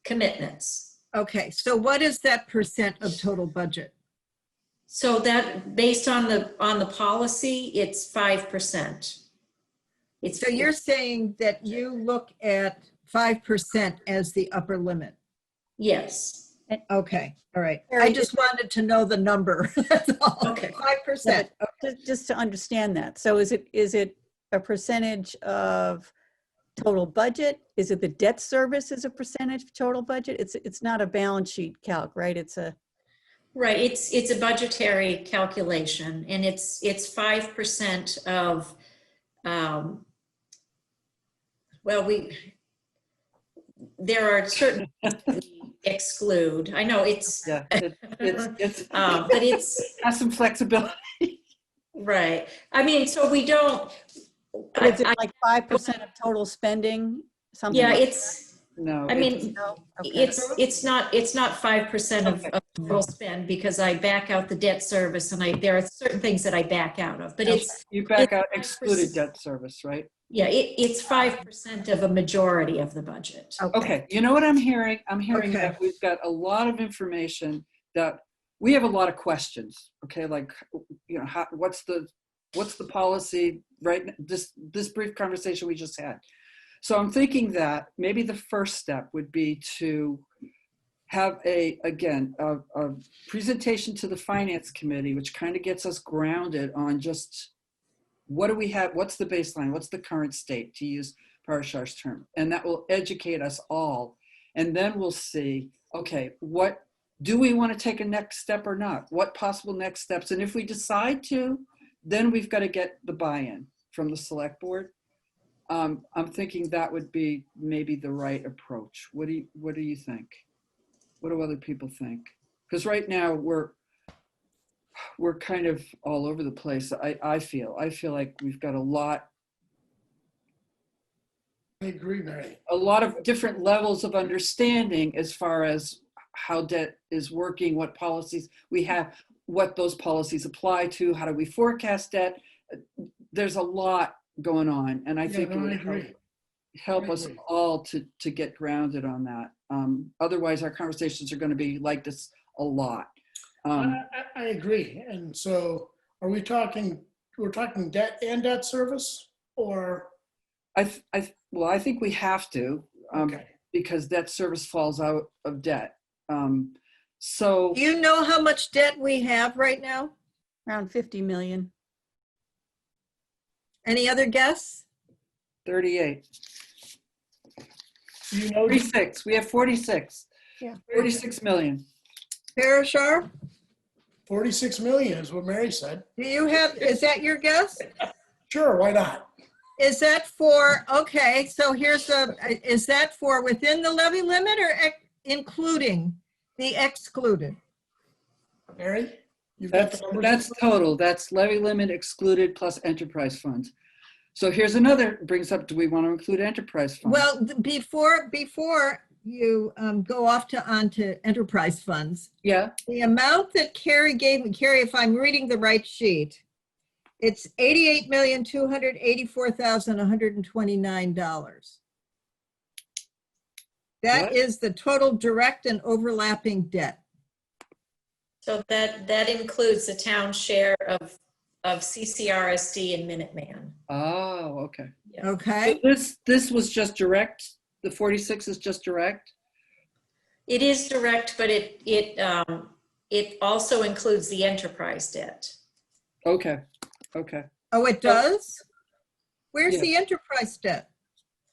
[SPEAKER 5] commitments.
[SPEAKER 4] okay. So what is that percent of total budget?
[SPEAKER 5] So that based on the policy, it's 5%.
[SPEAKER 4] So you're saying that you look at 5% as the upper limit?
[SPEAKER 5] Yes.
[SPEAKER 4] Okay, all right. I
[SPEAKER 2] Carrie,
[SPEAKER 4] just wanted to know the number. That's all.
[SPEAKER 5] Okay.
[SPEAKER 4] 5%.
[SPEAKER 2] Just to understand that. So is it a percentage of total budget? Is it the debt service as a percentage of total budget? It's not a balance sheet calc, right?
[SPEAKER 5] Right, it's a budgetary calculation, and it's 5% of, there are certain things that we exclude. I know it's,
[SPEAKER 1] Yeah, it's
[SPEAKER 5] but it's,
[SPEAKER 1] has some flexibility.
[SPEAKER 5] right. I mean, so we don't,
[SPEAKER 2] Is it like 5% of total spending? Something
[SPEAKER 5] yeah,
[SPEAKER 2] like
[SPEAKER 1] No.
[SPEAKER 5] I mean,
[SPEAKER 2] no? Okay.
[SPEAKER 5] it's not 5% of total spend, because I back out the debt service, and there are certain things that I back out of, but
[SPEAKER 1] You back out
[SPEAKER 5] 5%.
[SPEAKER 1] excluded debt service, right?
[SPEAKER 5] yeah, it's 5% of a majority of the budget.
[SPEAKER 1] Okay, you know what I'm hearing? I'm hearing
[SPEAKER 4] Okay.
[SPEAKER 1] that we've got a lot of information that we have a lot of questions, okay? Like, what's the policy, right? This brief conversation we just had. So I'm thinking that maybe the first step would be to have a presentation to the Finance Committee, which kind of gets us grounded on just what do we have, what's the baseline, what's the current state, to use Parashar's term, and that will educate us all. And then we'll see, okay, what do we want to take a next step or not? What possible next steps? And if we decide to, then we've got to get the buy-in from the select board. I'm thinking that would be maybe the right approach. What do you think? What do other people think? Because right now we're kind of all over the place. I feel like we've got a lot
[SPEAKER 3] I agree, Mary.
[SPEAKER 1] of different levels of understanding as far as how debt is working, what policies we have, what those policies apply to, how do we forecast debt. There's a lot going on, and I think it would help us all to get grounded on that. Otherwise, our conversations are going to be like this a lot.
[SPEAKER 3] I agree. And so we're talking debt and debt service, or?
[SPEAKER 1] I think we have to,
[SPEAKER 3] Okay.
[SPEAKER 1] because debt service falls out of debt. So
[SPEAKER 4] Do you know how much debt we have right now?
[SPEAKER 2] Around 50 million.
[SPEAKER 4] Any other guess?
[SPEAKER 1] 38.
[SPEAKER 3] You know,
[SPEAKER 1] 46. We have 46.
[SPEAKER 2] Yeah.
[SPEAKER 1] 46 million.
[SPEAKER 4] Parashar,
[SPEAKER 3] 46 million is what Mary said.
[SPEAKER 4] is that your guess?
[SPEAKER 3] Sure, why not?
[SPEAKER 4] Is that for, okay, so is that for within the levy limit or including the excluded?
[SPEAKER 3] Mary? You've got the numbers?
[SPEAKER 1] That's total. That's levy limit excluded plus enterprise funds. So here's another, brings up, do we want to include enterprise funds?
[SPEAKER 4] Well, before you go off onto enterprise funds,
[SPEAKER 1] Yeah,
[SPEAKER 4] the amount that Carrie gave me, Carrie, if I'm reading the right sheet, it's $88,284,129. That
[SPEAKER 1] What?
[SPEAKER 4] is the total direct and overlapping debt.
[SPEAKER 5] So that includes the town share of CCRSD and Minuteman.
[SPEAKER 1] oh, okay. So
[SPEAKER 4] Okay,
[SPEAKER 1] this was just direct, the 46 is just direct?
[SPEAKER 5] It is direct, but it also includes the enterprise debt.
[SPEAKER 1] Okay, okay.
[SPEAKER 4] oh, it does? Where's
[SPEAKER 1] Yeah.
[SPEAKER 4] the enterprise debt?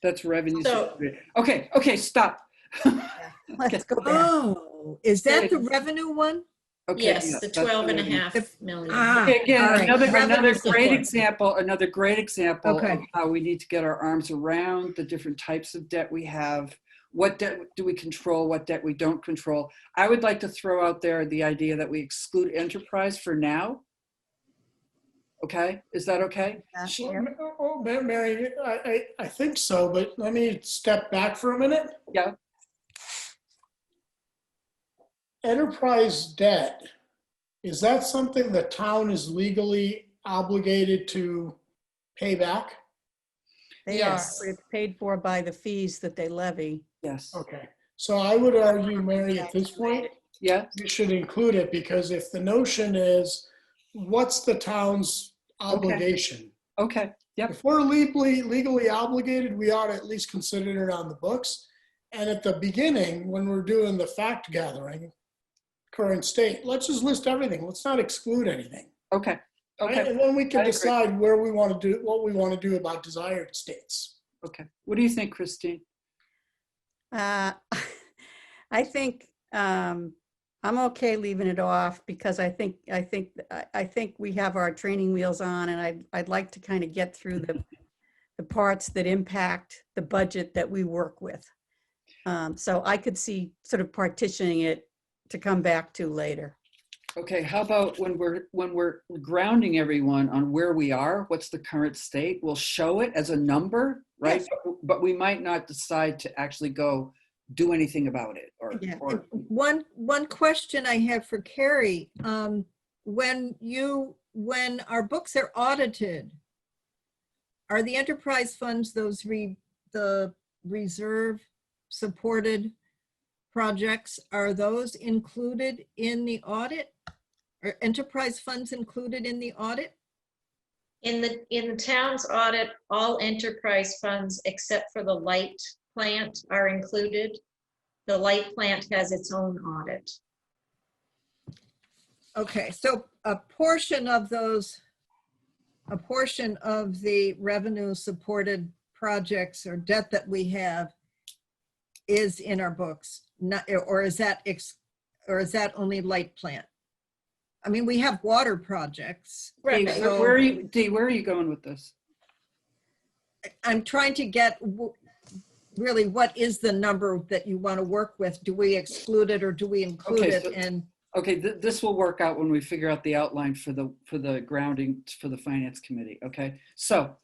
[SPEAKER 1] That's revenue.
[SPEAKER 5] So-
[SPEAKER 1] Okay, stop.
[SPEAKER 2] Let's go back.
[SPEAKER 4] Oh, is that the revenue one?
[SPEAKER 1] Okay,
[SPEAKER 5] Yes,
[SPEAKER 1] yeah,
[SPEAKER 5] the
[SPEAKER 1] that's
[SPEAKER 5] 12 and a
[SPEAKER 1] revenue.
[SPEAKER 5] half million.
[SPEAKER 4] Ah,
[SPEAKER 1] Okay, again,
[SPEAKER 4] all right.
[SPEAKER 1] another
[SPEAKER 4] Revenue
[SPEAKER 1] great
[SPEAKER 4] support.
[SPEAKER 1] example,
[SPEAKER 4] Okay.
[SPEAKER 1] of how we need to get our arms around the different types of debt we have. What debt do we control? What debt we don't control? I would like to throw out there the idea that we exclude enterprise for now. Okay, is that okay?
[SPEAKER 3] Oh, Mary, I think so, but let me step back for a minute.
[SPEAKER 1] Yeah.
[SPEAKER 3] Enterprise debt, is that something the town is legally obligated to pay back?
[SPEAKER 2] They
[SPEAKER 5] Yes.
[SPEAKER 2] are, it's paid for by the fees that they levy.
[SPEAKER 1] Yes.
[SPEAKER 3] Okay, so I would argue, Mary, at this point,
[SPEAKER 1] Yeah,
[SPEAKER 3] we should include it, because if the notion is, what's the town's obligation?
[SPEAKER 1] okay, yep,
[SPEAKER 3] If we're legally obligated, we ought to at least consider it on the books. And at the beginning, when we're doing the fact gathering, current state, let's just list everything. Let's not exclude anything.
[SPEAKER 1] okay,
[SPEAKER 3] Right?
[SPEAKER 1] okay,
[SPEAKER 3] And then we
[SPEAKER 1] I
[SPEAKER 3] can
[SPEAKER 1] agree.
[SPEAKER 3] decide where we want to do, what we want to do about desired states.
[SPEAKER 1] okay. What do you think, Christine?
[SPEAKER 2] I think I'm okay leaving it off because I think we have our training wheels on, and I'd like to kind of get through the parts that impact the budget that we work with. So I could see sort of partitioning it to come back to later.
[SPEAKER 1] Okay, how about when we're grounding everyone on where we are, what's the current state? We'll show it as a number, right?
[SPEAKER 2] Yes.
[SPEAKER 1] But we might not decide to actually go do anything about it or
[SPEAKER 2] Yeah.
[SPEAKER 4] One question I have for Carrie, when our books are audited, are the enterprise funds the reserve supported projects, are those included in the audit? Are enterprise funds included in the audit?
[SPEAKER 5] In the town's audit, all enterprise funds except for the light plant are included. The light plant has its own audit.
[SPEAKER 4] Okay, so a portion of the revenue supported projects or debt that we have is in our books, or is that only light plant? I mean, we have water projects.
[SPEAKER 1] Dee,
[SPEAKER 4] So-
[SPEAKER 1] where are you going with this?
[SPEAKER 4] I'm trying to get really what is the number that you want to work with? Do we exclude it or do we include
[SPEAKER 1] Okay,
[SPEAKER 4] it?
[SPEAKER 1] so-
[SPEAKER 4] And
[SPEAKER 1] Okay, this will work out when we figure out the outline for the grounding for the finance committee. Okay, so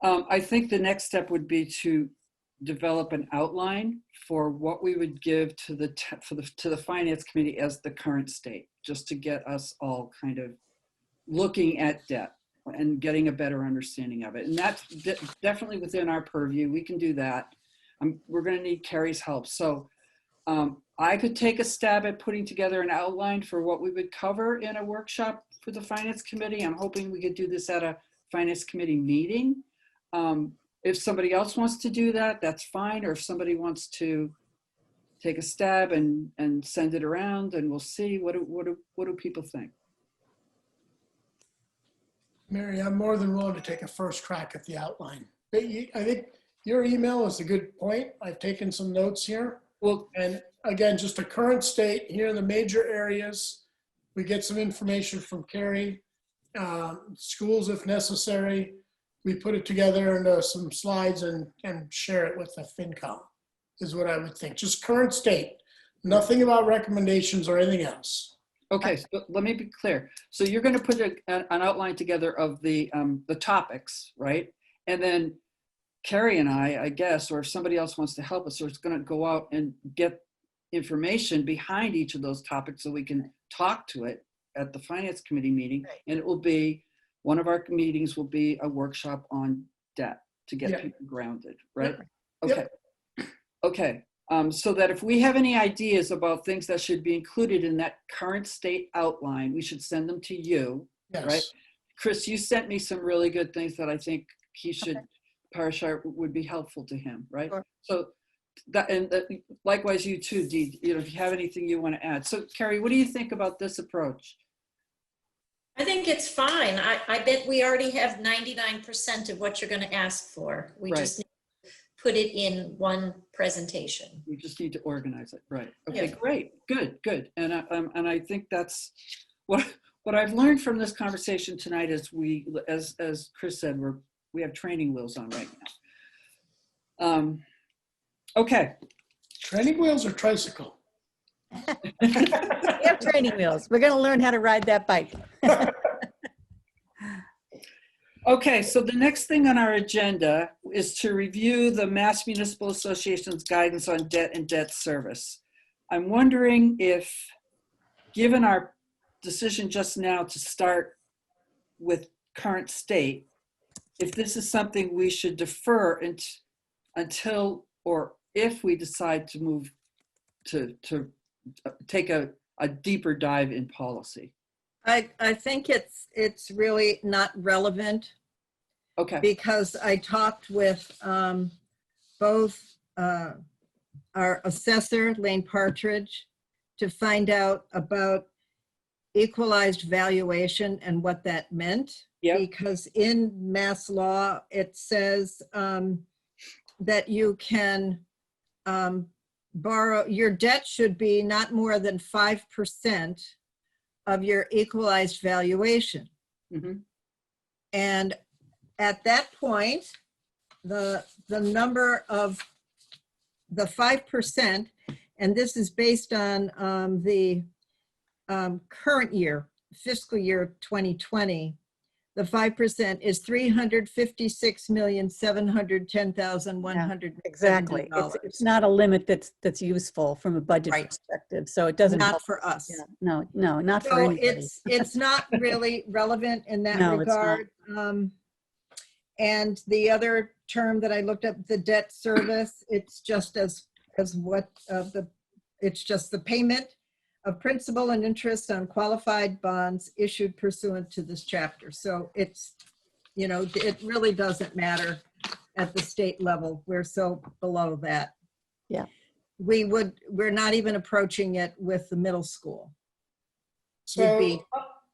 [SPEAKER 1] I think the next step would be to develop an outline for what we would give to the finance committee as the current state, just to get us all kind of looking at debt and getting a better understanding of it. And that's definitely within our purview. We can do that. We're going to need Carrie's help. So I could take a stab at putting together an outline for what we would cover in a workshop for the finance committee. I'm hoping we could do this at a finance committee meeting. If somebody else wants to do that, that's fine. Or if somebody wants to take a stab and send it around, and we'll see. What do people think?
[SPEAKER 3] Mary, I'm more than willing to take a first crack at the outline. I think your email is a good point. I've taken some notes here.
[SPEAKER 1] Well,
[SPEAKER 3] And again, just a current state here in the major areas. We get some information from Carrie, schools if necessary. We put it together into some slides and share it with the FinCom is what I would think. Just current state, nothing about recommendations or anything else.
[SPEAKER 1] Okay, so let me be clear. So you're going to put an outline together of the topics, right? And then Carrie and I guess, or if somebody else wants to help us, or it's going to go out and get information behind each of those topics so we can talk to it at the Finance Committee meeting.
[SPEAKER 2] Right.
[SPEAKER 1] And it will be, one of our meetings will be a workshop on debt to get
[SPEAKER 3] Yeah.
[SPEAKER 1] people grounded, right?
[SPEAKER 3] Yep.
[SPEAKER 1] Okay. Okay. So that if we have any ideas about things that should be included in that current state outline, we should send them to you,
[SPEAKER 3] Yes.
[SPEAKER 1] right? Chris, you sent me some really good things that I think he should, Parashar would be helpful to him, right?
[SPEAKER 2] Sure.
[SPEAKER 1] So that, and likewise you too, Dee, you know, if you have anything you want to add. So Carrie, what do you think about this approach?
[SPEAKER 5] I think it's fine. I bet we already have 99% of what you're going to ask for. We
[SPEAKER 1] Right.
[SPEAKER 5] just need to put it in one presentation.
[SPEAKER 1] We just need to organize it, right? Okay,
[SPEAKER 5] Yeah.
[SPEAKER 1] great, good. And I think that's what I've learned from this conversation tonight is as Chris said, we have training wheels on right now. Okay.
[SPEAKER 3] Training wheels or tricycle?
[SPEAKER 2] We have training wheels. We're going to learn how to ride that bike.
[SPEAKER 1] Okay, so the next thing on our agenda is to review the Mass Municipal Association's guidance on debt and debt service. I'm wondering if, given our decision just now to start with current state, if this is something we should defer until, or if we decide to move to take a deeper dive in policy.
[SPEAKER 4] I think it's really not relevant
[SPEAKER 1] Okay,
[SPEAKER 4] because I talked with both our assessor, Lane Partridge, to find out about equalized valuation and what that meant.
[SPEAKER 1] Yep.
[SPEAKER 4] Because in mass law, it says that you can borrow, your debt should be not more than 5% of your equalized valuation.
[SPEAKER 1] mhm,
[SPEAKER 4] And at that point, the number of the 5%, and this is based on the current year, fiscal year 2020, the 5% is $356,710,100.
[SPEAKER 2] Exactly. It's not a limit that's useful from a budget
[SPEAKER 4] Right.
[SPEAKER 2] perspective. So it doesn't
[SPEAKER 4] Not
[SPEAKER 2] help.
[SPEAKER 4] for us.
[SPEAKER 2] Yeah, no, not for
[SPEAKER 4] So
[SPEAKER 2] anybody.
[SPEAKER 4] it's not really relevant in that
[SPEAKER 2] No, it's not.
[SPEAKER 4] regard. And the other term that I looked up, the debt service, it's just as what it's just the payment of principal and interest on qualified bonds issued pursuant to this chapter. So it's, you know, it really doesn't matter at the state level. We're so below that.
[SPEAKER 2] Yeah.
[SPEAKER 4] We're not even approaching it with the middle school.
[SPEAKER 3] So,
[SPEAKER 4] We'd be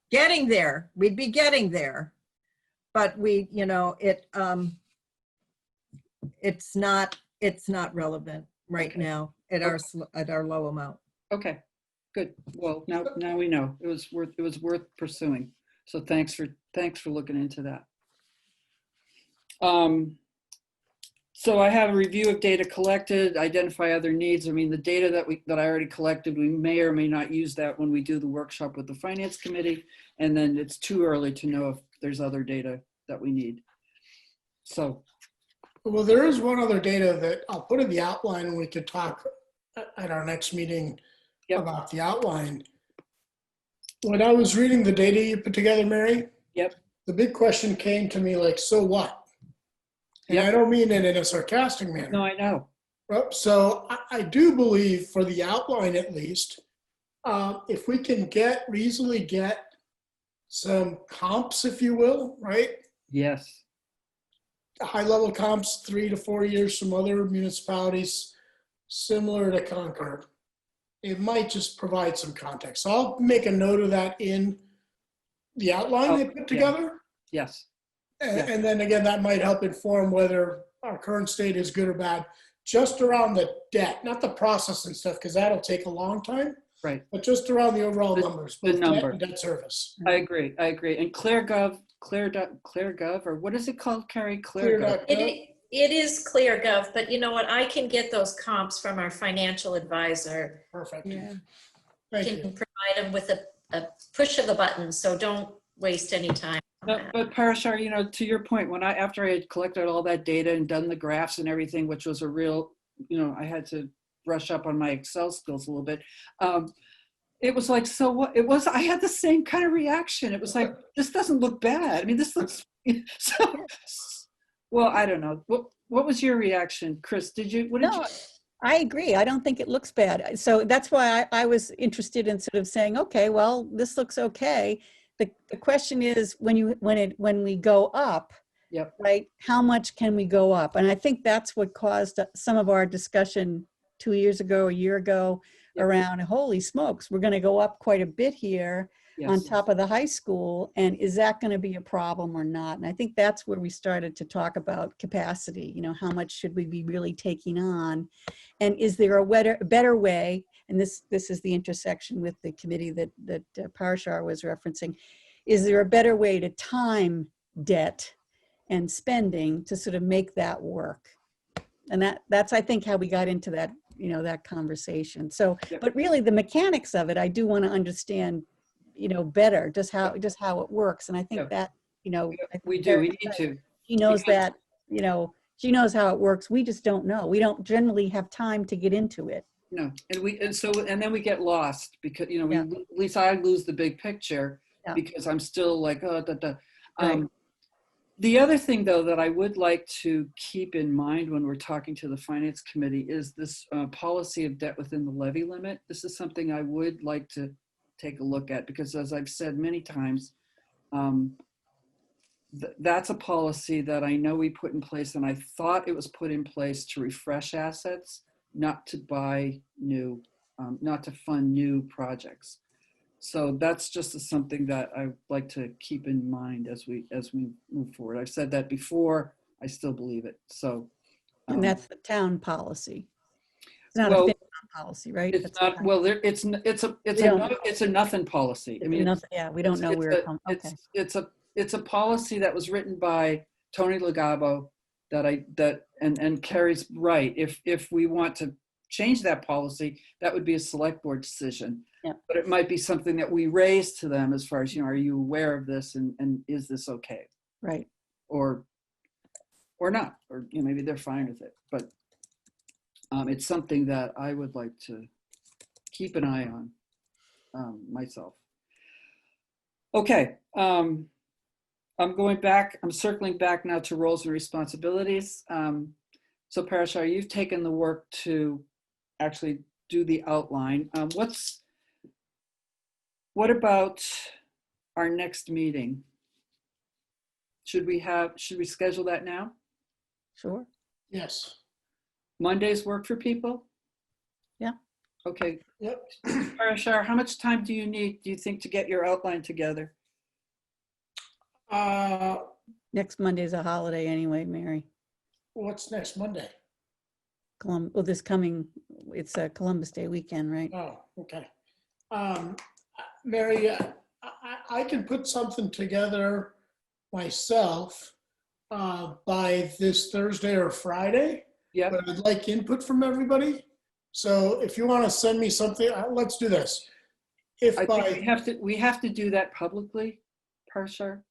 [SPEAKER 4] getting there. We'd be getting there. But we, you know, it's not relevant right
[SPEAKER 1] Okay.
[SPEAKER 4] now at our low amount.
[SPEAKER 1] okay, good. Well, now we know it was worth pursuing. So thanks for looking into that. So I have a review of data collected, identify other needs. I mean, the data that I already collected, we may or may not use that when we do the workshop with the Finance Committee. And then it's too early to know if there's other data that we need. So,
[SPEAKER 3] well, there is one other data that I'll put in the outline and we could talk at our next meeting
[SPEAKER 1] Yep.
[SPEAKER 3] about the outline. When I was reading the data you put together, Mary,
[SPEAKER 1] yep,
[SPEAKER 3] the big question came to me like, so what? And
[SPEAKER 1] Yep.
[SPEAKER 3] I don't mean it in a sarcastic manner.
[SPEAKER 1] no, I know.
[SPEAKER 3] So I do believe for the outline at least, if we can reasonably get some comps, if you will, right?
[SPEAKER 1] Yes,
[SPEAKER 3] High level comps, 3 to 4 years from other municipalities similar to Concord. It might just provide some context. So I'll make a note of that in the outline they put
[SPEAKER 1] yeah.
[SPEAKER 3] together.
[SPEAKER 1] yes,
[SPEAKER 3] And then again, that might help inform whether our current state is good or bad, just around the debt, not the process and stuff, because that'll take a long time,
[SPEAKER 1] right.
[SPEAKER 3] but just around the overall numbers,
[SPEAKER 1] the
[SPEAKER 3] both debt
[SPEAKER 1] number.
[SPEAKER 3] and debt service.
[SPEAKER 1] I agree. And ClearGov, or what is it called, Carrie? ClearGov.
[SPEAKER 5] It is ClearGov, but you know what? I can get those comps from our financial advisor.
[SPEAKER 3] Perfect.
[SPEAKER 4] Yeah.
[SPEAKER 3] Thank
[SPEAKER 5] Can
[SPEAKER 3] you.
[SPEAKER 5] provide them with a push of a button, so don't waste any time on
[SPEAKER 1] No,
[SPEAKER 5] that.
[SPEAKER 1] but Parashar, you know, to your point, after I had collected all that data and done the graphs and everything, which was a real, you know, I had to brush up on my Excel skills a little bit. It was like, so what? I had the same kind of reaction. It was like, this doesn't look bad. I mean, this looks, so, well, I don't know. What was your reaction, Chris? What did you?
[SPEAKER 2] No, I agree. I don't think it looks bad. So that's why I was interested in sort of saying, okay, well, this looks okay. The question is when we go up,
[SPEAKER 1] Yep.
[SPEAKER 2] right? How much can we go up? And I think that's what caused some of our discussion 2 years ago, a year ago,
[SPEAKER 1] Yep.
[SPEAKER 2] around, holy smokes, we're going to go up quite a bit here on
[SPEAKER 1] Yes.
[SPEAKER 2] top of the high school. And is that going to be a problem or not? And I think that's where we started to talk about capacity. You know, how much should we be really taking on? And is there a better way? And this is the intersection with the committee that Parashar was referencing. Is there a better way to time debt and spending to sort of make that work? And that's I think how we got into that, you know, that conversation. So,
[SPEAKER 1] Yep.
[SPEAKER 2] but really the mechanics of it, I do want to understand, you know, better just how it works. And I think
[SPEAKER 1] Yep.
[SPEAKER 2] that, you know, I think
[SPEAKER 1] We do. We
[SPEAKER 2] Terry
[SPEAKER 1] need
[SPEAKER 2] said
[SPEAKER 1] to.
[SPEAKER 2] she knows
[SPEAKER 1] because-
[SPEAKER 2] that, you know, she knows how it works. We just don't know. We don't generally have time to get into it.
[SPEAKER 1] No, and then we get lost because, you know,
[SPEAKER 2] Yeah.
[SPEAKER 1] at least I lose the big picture
[SPEAKER 2] Yeah.
[SPEAKER 1] because I'm still like,
[SPEAKER 2] Right.
[SPEAKER 1] The other thing, though, that I would like to keep in mind when we're talking to the Finance Committee is this policy of debt within the levy limit. This is something I would like to take a look at because, as I've said many times, that's a policy that I know we put in place, and I thought it was put in place to refresh assets, not to buy new, not to fund new projects. So that's just something that I like to keep in mind as we move forward. I've said that before. I still believe it. So,
[SPEAKER 2] And that's the town policy. It's not
[SPEAKER 1] well,
[SPEAKER 2] a FinCom policy, right?
[SPEAKER 1] it's
[SPEAKER 2] That's
[SPEAKER 1] not.
[SPEAKER 2] town-
[SPEAKER 1] Well, it's a nothing policy. I mean,
[SPEAKER 2] nothing- yeah, we don't know where it comes. Okay.
[SPEAKER 1] it's a policy that was written by Tony Legabo and Carrie's right. If we want to change that policy, that would be a select board decision.
[SPEAKER 2] Yeah.
[SPEAKER 1] But it might be something that we raise to them as far as, you know, are you aware of this and is this okay?
[SPEAKER 2] Right.
[SPEAKER 1] Or not, or, you know, maybe they're fine with it. But it's something that I would like to keep an eye on myself. Okay. I'm circling back now to roles and responsibilities. So Parashar, you've taken the work to actually do the outline. What about our next meeting? Should we schedule that now?
[SPEAKER 2] Sure.
[SPEAKER 3] Yes.
[SPEAKER 1] Mondays work for people?
[SPEAKER 2] Yeah.
[SPEAKER 1] Okay.
[SPEAKER 3] Yep.
[SPEAKER 1] Parashar, how much time do you think, to get your outline together?
[SPEAKER 2] Next Monday's a holiday anyway, Mary.
[SPEAKER 3] What's next Monday?
[SPEAKER 2] It's a Columbus Day weekend, right?
[SPEAKER 3] Oh, okay. Mary, I can put something together myself by this Thursday or Friday,
[SPEAKER 1] Yeah.
[SPEAKER 3] but I'd like input from everybody. So if you want to send me something, let's do this. If
[SPEAKER 1] I
[SPEAKER 3] by,
[SPEAKER 1] think we have to do that publicly, Parashar.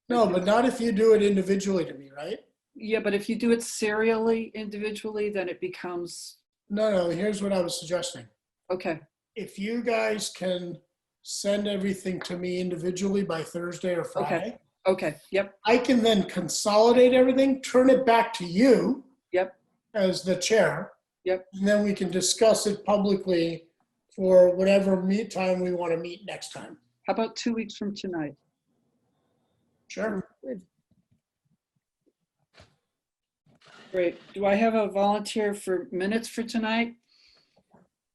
[SPEAKER 3] no, but not if you do it individually to me, right?
[SPEAKER 1] Yeah, but if you do it serially, individually, then it becomes,
[SPEAKER 3] No, here's what I was suggesting.
[SPEAKER 1] okay.
[SPEAKER 3] If you guys can send everything to me individually by Thursday or Friday,
[SPEAKER 1] Okay, yep,
[SPEAKER 3] I can then consolidate everything, turn it back to you
[SPEAKER 1] yep,
[SPEAKER 3] as the chair.
[SPEAKER 1] Yep.
[SPEAKER 3] And then we can discuss it publicly for whatever time we want to meet next time.
[SPEAKER 1] how about 2 weeks from tonight?
[SPEAKER 3] Sure.
[SPEAKER 1] Great. Do I have a volunteer for minutes for tonight?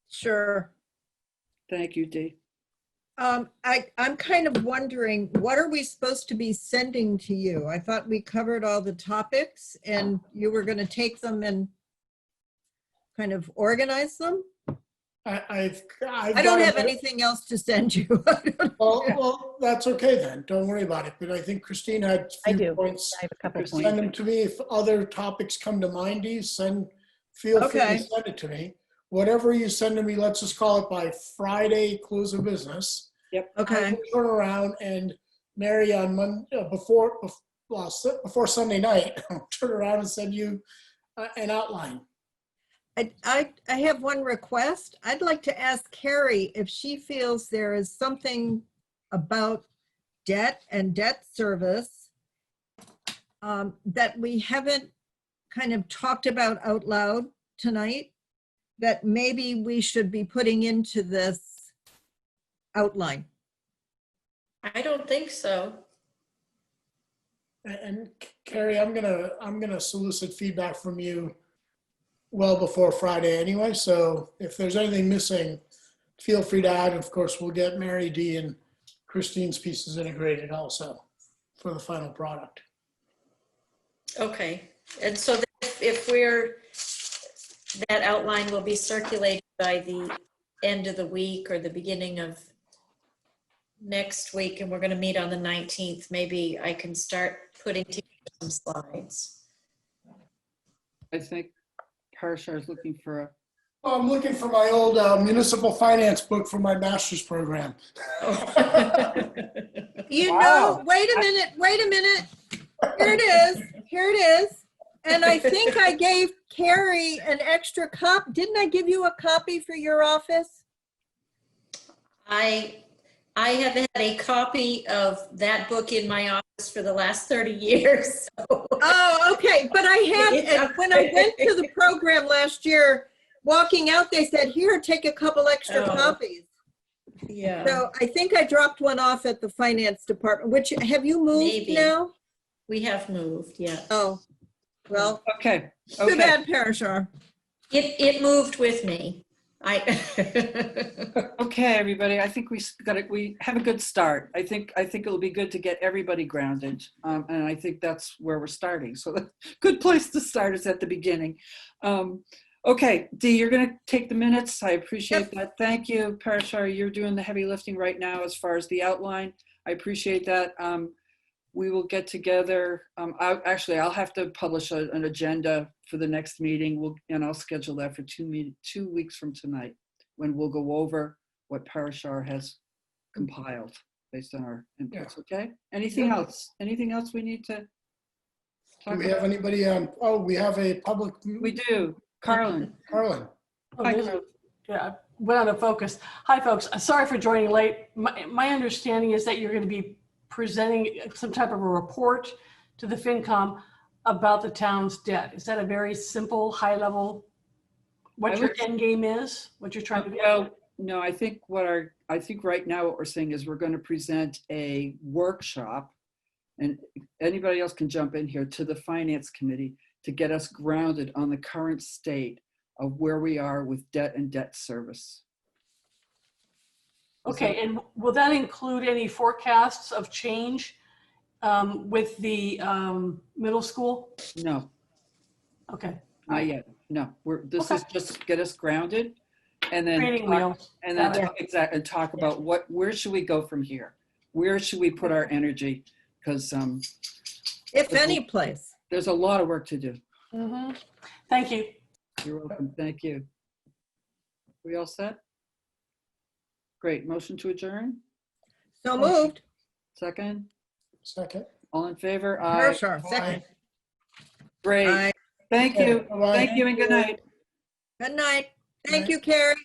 [SPEAKER 4] Sure.
[SPEAKER 1] Thank you, Dee.
[SPEAKER 4] I'm kind of wondering, what are we supposed to be sending to you? I thought we covered all the topics and you were going to take them and kind of organize them.
[SPEAKER 3] I
[SPEAKER 4] don't have anything else to send you.
[SPEAKER 3] Well, that's okay then. Don't worry about it. But I think Christine had a
[SPEAKER 2] I
[SPEAKER 3] few
[SPEAKER 2] do.
[SPEAKER 3] points.
[SPEAKER 2] I have a couple
[SPEAKER 1] Christine.
[SPEAKER 3] Send
[SPEAKER 2] points.
[SPEAKER 3] them to me. If other topics come to mind, feel free to
[SPEAKER 4] Okay.
[SPEAKER 3] send it to me. Whatever you send to me, let's just call it by Friday, close of business.
[SPEAKER 1] Yep.
[SPEAKER 3] I
[SPEAKER 4] Okay,
[SPEAKER 3] will turn around and Mary on Monday, before Sunday night, I'll turn around and send you an outline.
[SPEAKER 4] I have one request. I'd like to ask Carrie if she feels there is something about debt and debt service that we haven't kind of talked about out loud tonight, that maybe we should be putting into this outline.
[SPEAKER 5] I don't think so.
[SPEAKER 3] And Carrie, I'm gonna solicit feedback from you well before Friday anyway. So if there's anything missing, feel free to add. Of course, we'll get Mary D and Christine's pieces integrated also for the final product.
[SPEAKER 5] Okay, and so if that outline will be circulated by the end of the week or the beginning of next week, and we're going to meet on the 19th, maybe I can start putting together some slides.
[SPEAKER 1] I think Parashar is looking for a,
[SPEAKER 3] Oh, I'm looking for my old municipal finance book for my master's program.
[SPEAKER 4] You
[SPEAKER 1] Wow.
[SPEAKER 4] know, wait a minute. Here it is. And I think I gave Carrie an extra copy. Didn't I give you a copy for your office?
[SPEAKER 5] I have had a copy of that book in my office for the last 30 years. So.
[SPEAKER 4] Oh, okay. But I had, when I went to the program last year, walking out, they said, here, take a couple extra
[SPEAKER 5] Oh.
[SPEAKER 4] copies.
[SPEAKER 5] Yeah.
[SPEAKER 4] So I think I dropped one off at the finance department, which, have you moved
[SPEAKER 5] Maybe.
[SPEAKER 4] now?
[SPEAKER 5] We have moved, yeah.
[SPEAKER 4] Oh, well,
[SPEAKER 1] okay.
[SPEAKER 4] too
[SPEAKER 1] Okay.
[SPEAKER 4] bad, Parashar.
[SPEAKER 5] It moved with me.
[SPEAKER 1] Okay, everybody, I think we have a good start. I think it'll be good to get everybody grounded. And I think that's where we're starting. So the good place to start is at the beginning. Okay, Dee, you're gonna take the minutes. I appreciate that. Thank you. Parashar, you're doing the heavy lifting right now as far as the outline. I appreciate that. We will get together. I'll have to publish an agenda for the next meeting. And I'll schedule that for 2 weeks from tonight, when we'll go over what Parashar has compiled based on our inputs. Okay. Anything else? Anything else we need to
[SPEAKER 3] Do
[SPEAKER 1] talk
[SPEAKER 3] we
[SPEAKER 1] about?
[SPEAKER 3] have anybody on? Oh, we have a public.
[SPEAKER 1] We do. Carlin.
[SPEAKER 3] Carlin.
[SPEAKER 6] Oh,
[SPEAKER 1] Hi,
[SPEAKER 6] there's
[SPEAKER 1] Carl.
[SPEAKER 6] yeah, went out of focus. Hi, folks. Sorry for joining late. My understanding is that you're going to be presenting some type of a report to the FinCom about the town's debt. Is that a very simple, high level, what your end game is, what you're trying to do?
[SPEAKER 1] Well, no, I think right now what we're saying is we're going to present a workshop, and anybody else can jump in here, to the Finance Committee to get us grounded on the current state of where we are with debt and debt service.
[SPEAKER 6] Okay, and will that include any forecasts of change with the middle school?
[SPEAKER 1] No,
[SPEAKER 6] Okay.
[SPEAKER 1] not yet. No, this is just get us grounded, and then
[SPEAKER 6] Training
[SPEAKER 1] talk,
[SPEAKER 6] wheels.
[SPEAKER 1] and then
[SPEAKER 6] Got it.
[SPEAKER 1] talk about where should we go from here? Where should we put our energy? Because
[SPEAKER 4] If any place.
[SPEAKER 1] there's a lot of work to do.
[SPEAKER 6] Mhm. Thank you.
[SPEAKER 1] You're welcome. Thank you. We all set? Great. Motion to adjourn?
[SPEAKER 4] So moved.
[SPEAKER 1] Second?
[SPEAKER 3] Second.
[SPEAKER 1] All in favor? Aye.
[SPEAKER 4] Parashar, second.
[SPEAKER 1] Great.
[SPEAKER 4] Aye.
[SPEAKER 1] Thank you.
[SPEAKER 3] Bye-bye.
[SPEAKER 1] Thank you and good night.
[SPEAKER 4] Good night. Thank you, Carrie.